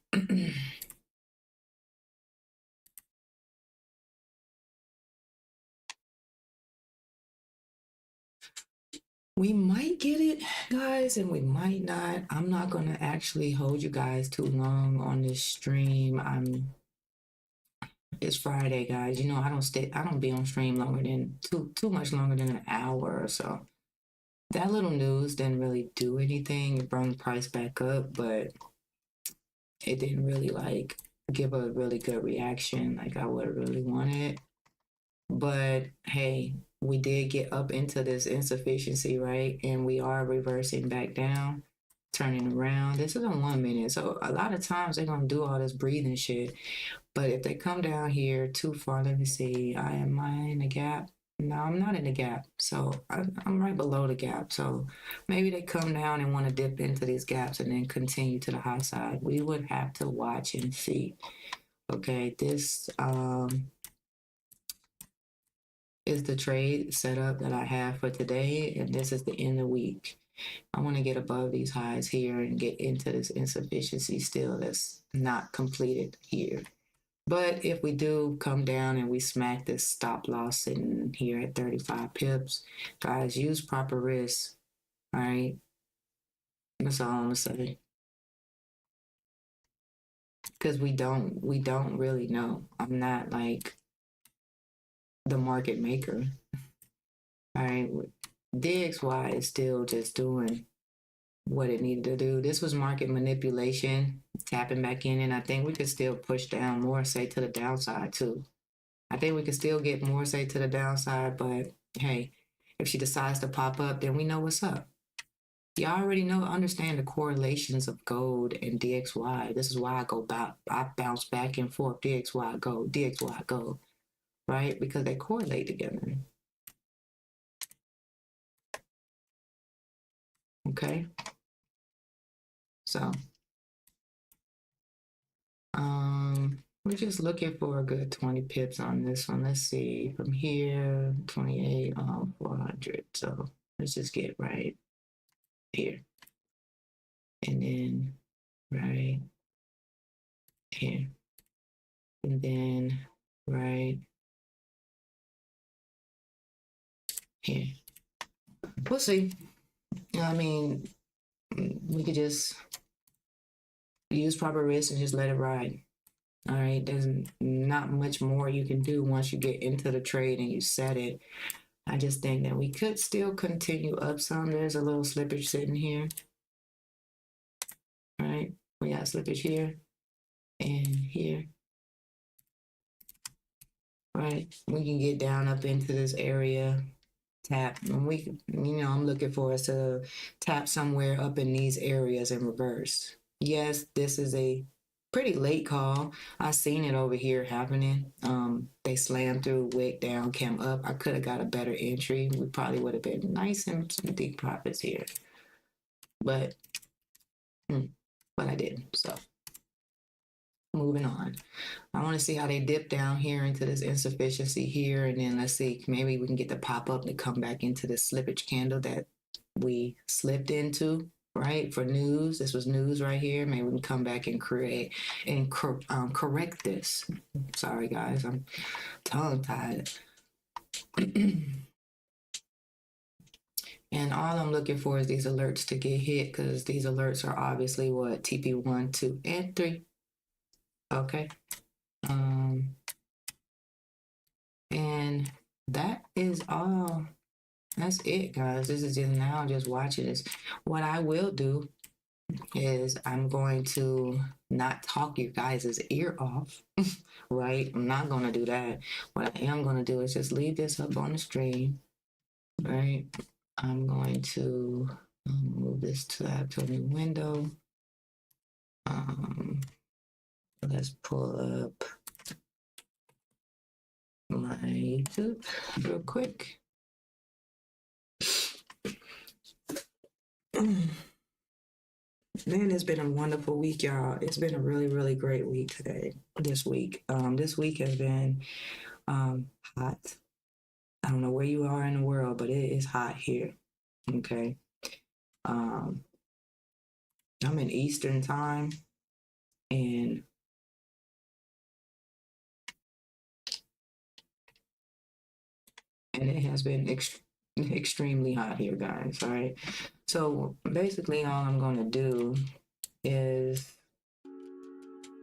we might get it, guys, and we might not. I'm not gonna actually hold you guys too long on this stream. It's Friday, guys. You know, I don't be on stream longer than too much longer than an hour or so. That little news didn't really do anything. It brought the price back up, but it didn't really like give a really good reaction like I would really wanted. But hey, we did get up into this insufficiency, right? And we are reversing back down, turning around. This is a 1 minute. So a lot of times they're gonna do all this breathing shit. But if they come down here too far, let me see. Am I in the gap? No, I'm not in the gap. So I'm right below the gap. So maybe they come down and want to dip into these gaps and then continue to the high side. We would have to watch and see. Okay, this is the trade setup that I have for today, and this is the end of the week. I want to get above these highs here and get into this insufficiency still that's not completed here. But if we do come down and we smack this stop loss sitting here at 35 pips, guys, use proper risk. All right. That's all I'm gonna say. Because we don't really know. I'm not like the market maker. All right. DXY is still just doing what it needed to do. This was market manipulation, tapping back in, and I think we could still push down more, say to the downside too. I think we could still get more, say to the downside, but hey, if she decides to pop up, then we know what's up. Y'all already know, understand the correlations of gold and DXY. This is why I bounce back and forth, DXY gold, right? Because they correlate together. Okay. So, we're just looking for a good 20 pips on this one. Let's see, from here, 28 on 400. So let's just get right here. And then right here. And then right here. We'll see. I mean, we could just use proper risk and just let it ride. All right. There's not much more you can do once you get into the trade and you set it. I just think that we could still continue up some. There's a little slippage sitting here. All right. We got slippage here and here. Right. We can get down up into this area, tap, and we, I'm looking for us to tap somewhere up in these areas in reverse. Yes, this is a pretty late call. I seen it over here happening. They slammed through, wick down, came up. I could have got a better entry. We probably would have been nice and some deep profits here, but I didn't. So moving on. I want to see how they dip down here into this insufficiency here, and then let's see, maybe we can get the pop up to come back into the slippage candle that we slipped into, right? For news, this was news right here. Maybe we can come back and create and correct this. Sorry, guys, I'm tongue-tied. And all I'm looking for is these alerts to get hit, because these alerts are obviously what, TP1, 2, and 3. Okay. And that is all. That's it, guys. This is just watching this. What I will do is I'm going to not talk your guys' ear off, right? I'm not going to do that. What I am going to do is just leave this up on the stream, right? I'm going to move this to a new window. Let's pull up my YouTube real quick. Man, it's been a wonderful week, y'all. It's been a really, really great week this week. This week has been hot. I don't know where you are in the world, but it is hot here. Okay. I'm in Eastern time, and it has been extremely hot here, guys. All right. So basically, all I'm going to do is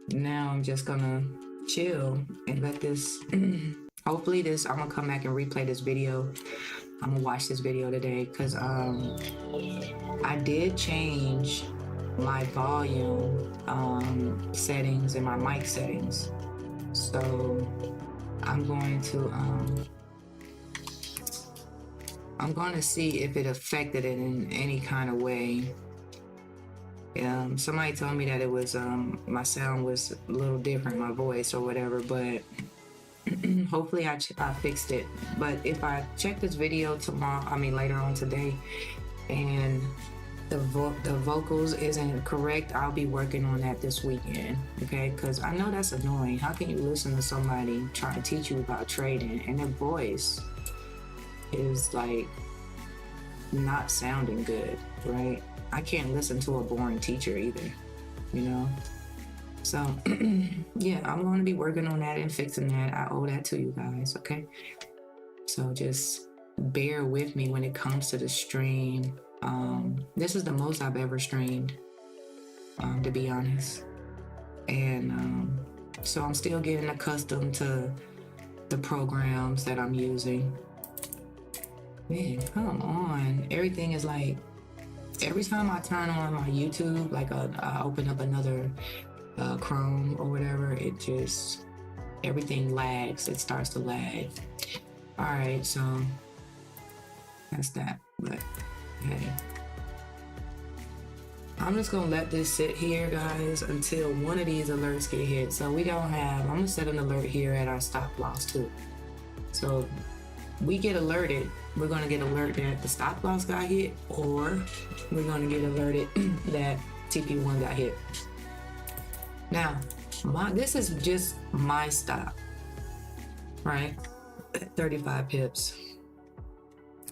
now I'm just gonna chill and let this. Hopefully, I'm gonna come back and replay this video. I'm gonna watch this video today because I did change my volume settings and my mic settings. So I'm going to see if it affected it in any kind of way. Somebody told me that it was my sound was a little different, my voice or whatever, but hopefully I fixed it. But if I check this video later on today, and the vocals isn't correct, I'll be working on that this weekend, okay? Because I know that's annoying. How can you listen to somebody try to teach you about trading and their voice is like not sounding good, right? I can't listen to a boring teacher either, you know? So, yeah, I'm going to be working on that and fixing that. I owe that to you guys, okay? So just bear with me when it comes to the stream. This is the most I've ever streamed, to be honest. And so I'm still getting accustomed to the programs that I'm using. Man, come on. Everything is like, every time I turn on my YouTube, like I open up another Chrome or whatever, everything lags. It starts to lag. All right, so that's that. But hey, I'm just gonna let this sit here, guys, until one of these alerts get hit. So I'm gonna set an alert here at our stop loss too. So we get alerted, we're going to get alerted that the stop loss got hit, or we're going to get alerted that TP1 got hit. Now, this is just my stop, right? 35 pips.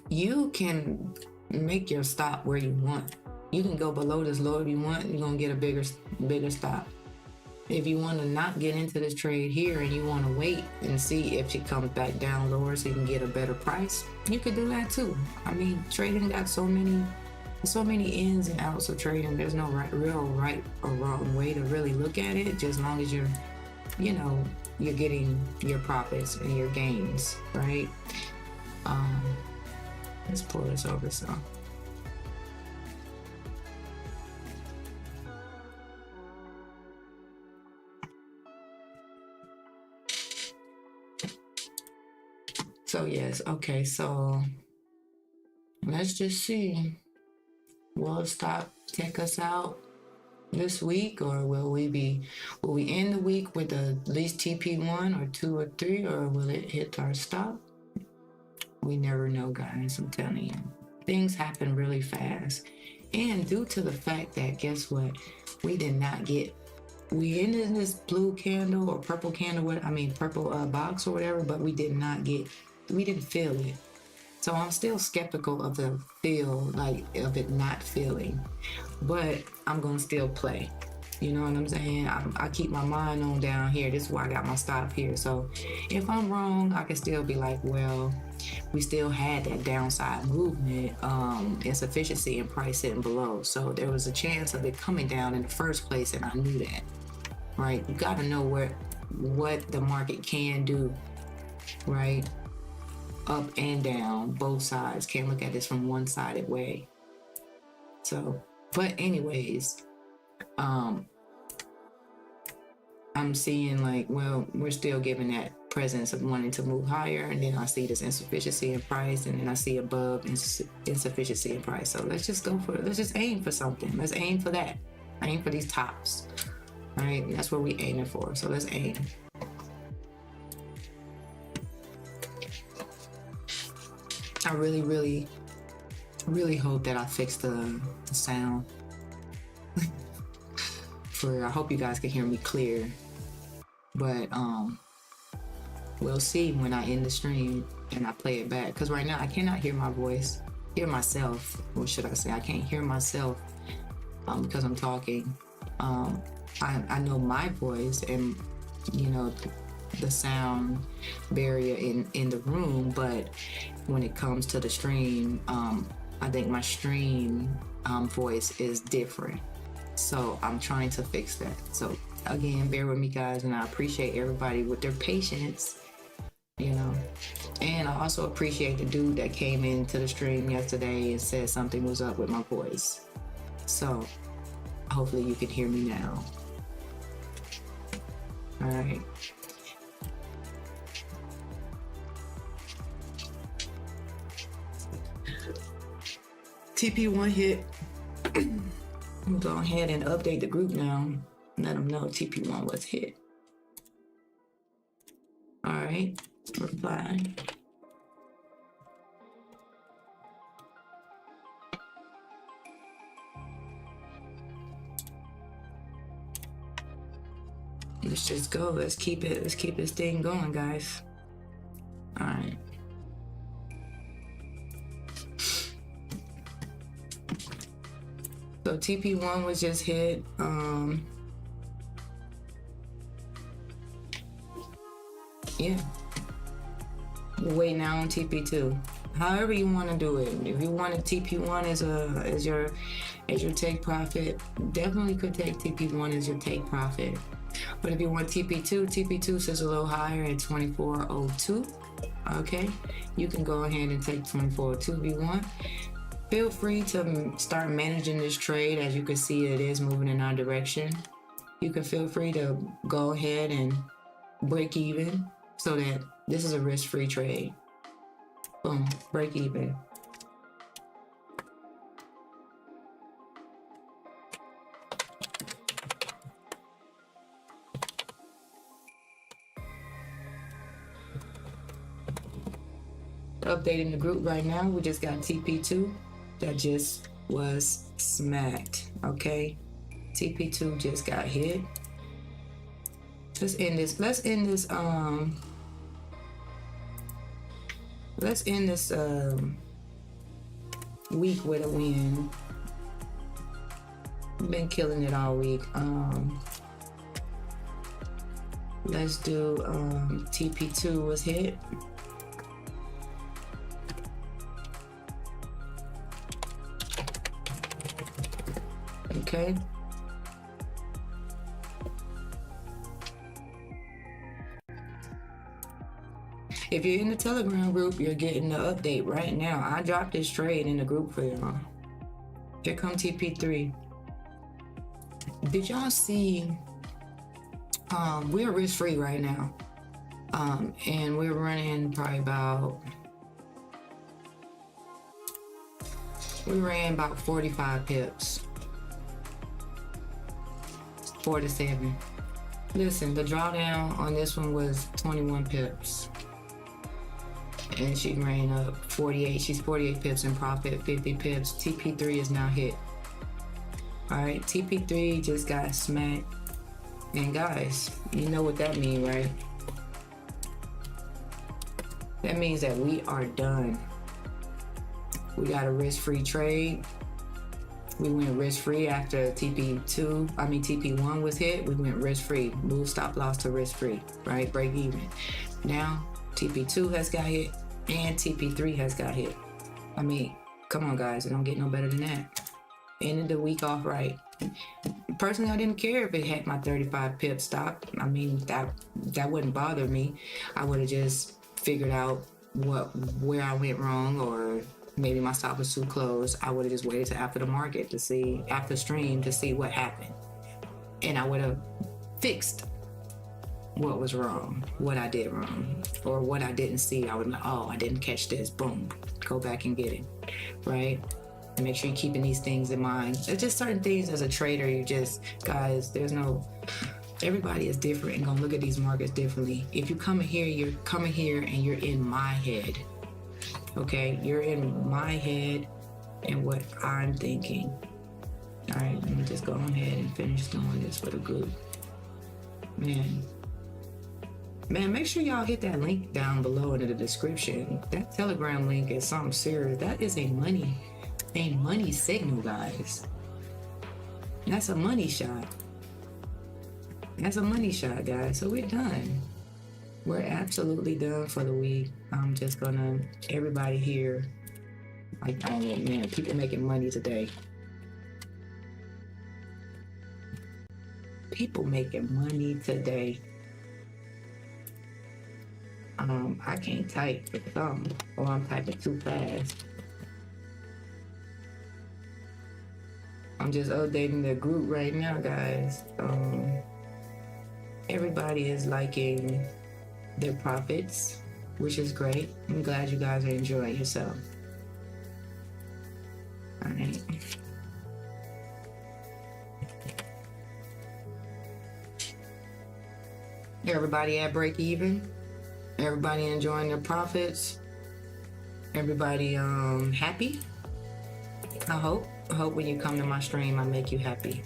You can make your stop where you want. You can go below this low if you want. You're going to get a bigger stop. If you want to not get into this trade here and you want to wait and see if it comes back down lower so you can get a better price, you could do that too. I mean, trading got so many ins and outs of trading. There's no real right or wrong way to really look at it, just as long as you're getting your profits and your gains, right? Let's pull this over some. So yes, okay, so let's just see. Will stop take us out this week, or will we end the week with at least TP1 or 2 or 3, or will it hit our stop? We never know, guys. I'm telling you, things happen really fast, and due to the fact that, guess what, we ended in this blue candle or purple candle, purple box or whatever, but we didn't feel it. So I'm still skeptical of the feel, like of it not feeling, but I'm gonna still play. You know what I'm saying? I keep my mind on down here. This is why I got my stop here. So if I'm wrong, I can still be like, well, we still had that downside movement, insufficiency and price sitting below. So there was a chance of it coming down in the first place, and I knew that, right? You got to know what the market can do, right? Up and down, both sides. Can't look at this from one-sided way. So, but anyways, I'm seeing like, well, we're still giving that presence of wanting to move higher, and then I see this insufficiency in price, and then I see above insufficiency in price. So let's just aim for something. Let's aim for that. Aim for these tops. All right, that's what we aiming for. So let's aim. I really, really, really hope that I fixed the sound. I hope you guys can hear me clear. But we'll see when I end the stream and I play it back. Because right now I cannot hear my voice, hear myself. What should I say? I can't hear myself because I'm talking. I know my voice and, you know, the sound barrier in the room, but when it comes to the stream, I think my stream voice is different. So I'm trying to fix that. So again, bear with me, guys, and I appreciate everybody with their patience, you know. And I also appreciate the dude that came into the stream yesterday and said something was up with my voice. So hopefully you can hear me now. All right. TP1 hit. I'm gonna go ahead and update the group now. Let them know TP1 was hit. All right, reply. Let's just go. Let's keep this thing going, guys. All right. So TP1 was just hit. Yeah. We're waiting now on TP2. However you want to do it. If you wanted TP1 as your take profit, definitely could take TP1 as your take profit. But if you want TP2 sits a little higher at 2402. Okay, you can go ahead and take 2402 if you want. Feel free to start managing this trade. As you can see, it is moving in our direction. You can feel free to go ahead and break even so that this is a risk-free trade. Boom, break even. Updating the group right now. We just got TP2 that just was smacked. Okay, TP2 just got hit. Let's end this week with a win. Been killing it all week. Let's do TP2 was hit. Okay. If you're in the Telegram group, you're getting the update right now. I dropped this trade in the group for y'all. Here come TP3. Did y'all see? We're risk-free right now. And we're running probably we ran about 45 pips. 4 to 7. Listen, the drawdown on this one was 21 pips. And she ran up 48. She's 48 pips in profit, 50 pips. TP3 is now hit. All right, TP3 just got smacked. And guys, you know what that means, right? That means that we are done. We got a risk-free trade. We went risk-free after TP1 was hit. We went risk-free. Move stop loss to risk-free, right? Break even. Now, TP2 has got hit and TP3 has got hit. I mean, come on, guys. It don't get no better than that. Ended the week off right. Personally, I didn't care if it had my 35 pip stop. I mean, that wouldn't bother me. I would have just figured out where I went wrong, or maybe my stop was too close. I would have just waited till after the market to see, after stream, to see what happened. And I would have fixed what was wrong, what I did wrong, or what I didn't see. I would, I didn't catch this. Boom, go back and get it, right? And make sure you're keeping these things in mind. It's just certain things as a trader, guys, everybody is different and gonna look at these markets differently. If you come in here, you're coming here and you're in my head. Okay, you're in my head and what I'm thinking. All right, let me just go ahead and finish doing this for the group. Man, make sure y'all hit that link down below in the description. That Telegram link is something serious. That is a money signal, guys. That's a money shot. That's a money shot, guys. So we're done. We're absolutely done for the week. I'm just gonna, everybody here, like, oh man, people making money today. People making money today. I can't type with thumb, or I'm typing too fast. I'm just updating the group right now, guys. Everybody is liking their profits, which is great. I'm glad you guys are enjoying yourself. All right. Everybody at break even. Everybody enjoying their profits. Everybody happy. I hope when you come to my stream, I make you happy.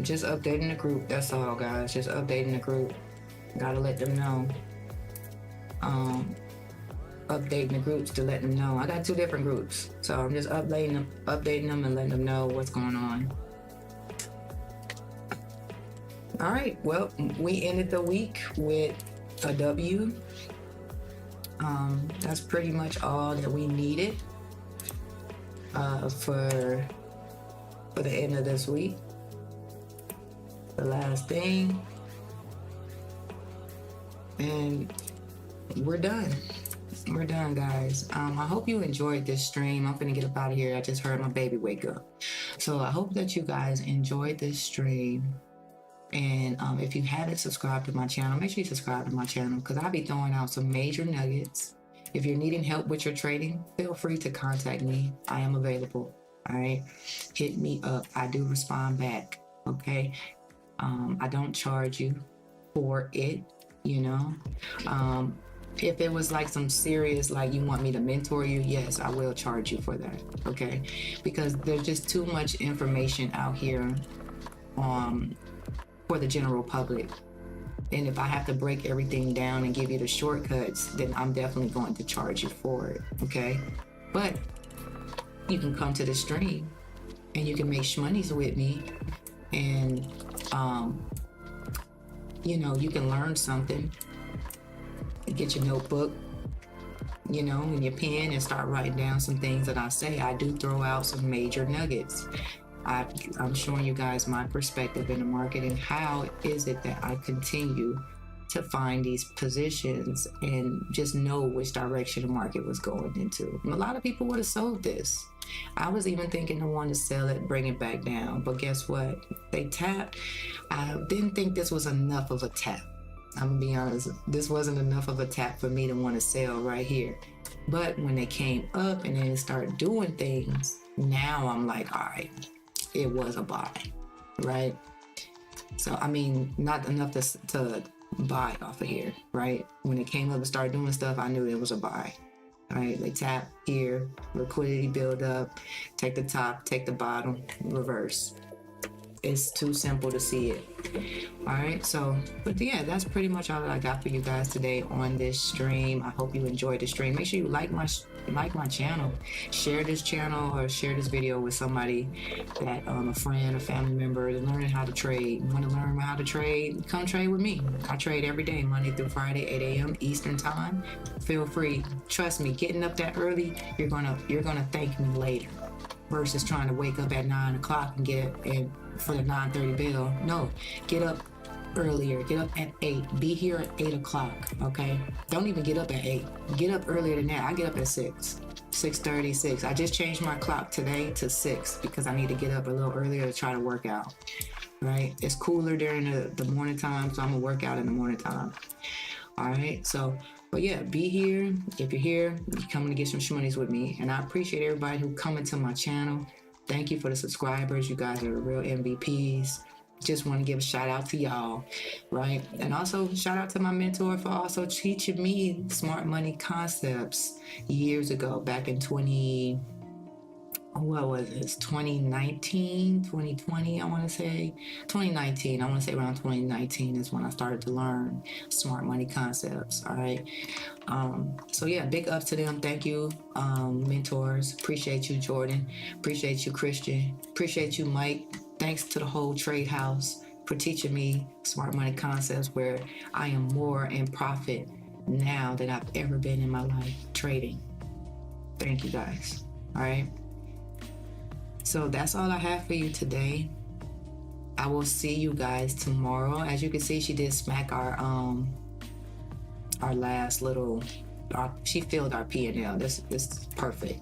Just updating the group, that's all, guys. Just updating the group. Gotta let them know. Updating the groups to let them know. I got 2 different groups, so I'm just updating them and letting them know what's going on. All right, well, we ended the week with a W. That's pretty much all that we needed for the end of this week. The last thing, and we're done. We're done, guys. I hope you enjoyed this stream. I'm gonna get up out of here. I just heard my baby wake up, so I hope that you guys enjoyed this stream. And if you haven't subscribed to my channel, make sure you subscribe to my channel, because I'll be throwing out some major nuggets. If you're needing help with your trading, feel free to contact me. I am available. All right, hit me up. I do respond back. Okay. I don't charge you for it, you know. If it was like some serious, like you want me to mentor you, yes, I will charge you for that, okay? Because there's just too much information out here for the general public. And if I have to break everything down and give you the shortcuts, then I'm definitely going to charge you for it, okay? But you can come to the stream and you can make shmonies with me, and you know, you can learn something. Get your notebook, you know, and your pen, and start writing down some things that I say. I do throw out some major nuggets. I'm showing you guys my perspective in the market, and how is it that I continue to find these positions and just know which direction the market was going into. A lot of people would have sold this. I was even thinking to want to sell it, bring it back down, but guess what? They tapped. I didn't think this was enough of a tap. I'm gonna be honest, this wasn't enough of a tap for me to want to sell right here. But when they came up and then started doing things, now I'm like, all right, it was a buy, right? So, I mean, not enough to buy off of here, right? When it came up and started doing stuff, I knew it was a buy, right? They tap here, liquidity build up, take the top, take the bottom, reverse. It's too simple to see it. All right, so, but yeah, that's pretty much all that I got for you guys today on this stream. I hope you enjoyed the stream. Make sure you like my channel, share this channel, or share this video with somebody that a friend, a family member, is learning how to trade. You want to learn how to trade? Come trade with me. I trade every day, Monday through Friday, 8 a.m. Eastern time. Feel free. Trust me, getting up that early, you're gonna thank me later, versus trying to wake up at 9 o'clock and get it for the 9:30 bell. No, get up earlier. Get up at 8. Be here at 8 o'clock, okay? Don't even get up at 8. Get up earlier than that. I get up at 6. 6:36. I just changed my clock today to 6 because I need to get up a little earlier to try to work out. right? It's cooler during the morning time, so I'm gonna work out in the morning time. All right, so but yeah, be here. If you're here, you're coming to get some shmoney's with me, and I appreciate everybody who come into my channel. Thank you for the subscribers. You guys are the real MVPs. Just want to give a shout out to y'all, right? And also shout out to my mentor for also teaching me smart money concepts years ago, back in 2019, 2020, I want to say 2019. I want to say around 2019 is when I started to learn smart money concepts. All right. So yeah, big ups to them. Thank you, mentors. Appreciate you, Jordan. Appreciate you, Christian. Appreciate you, Mike. Thanks to the whole trade house for teaching me smart money concepts, where I am more in profit now than I've ever been in my life trading. Thank you guys. All right. So that's all I have for you today. I will see you guys tomorrow. As you can see, she did smack our last little. She filled our P&L. This is perfect.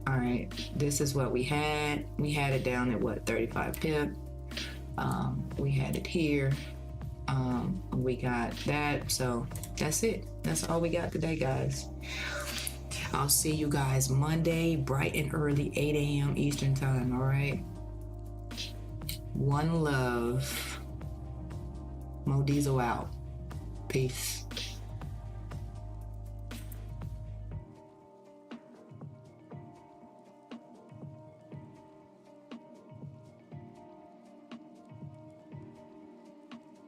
All right, this is what we had. We had it down at what, 35 pip. We had it here. We got that. So that's it. That's all we got today, guys. I'll see you guys Monday, bright and early, 8 a.m. Eastern time, all right? One love. Mo Diesel out. Peace.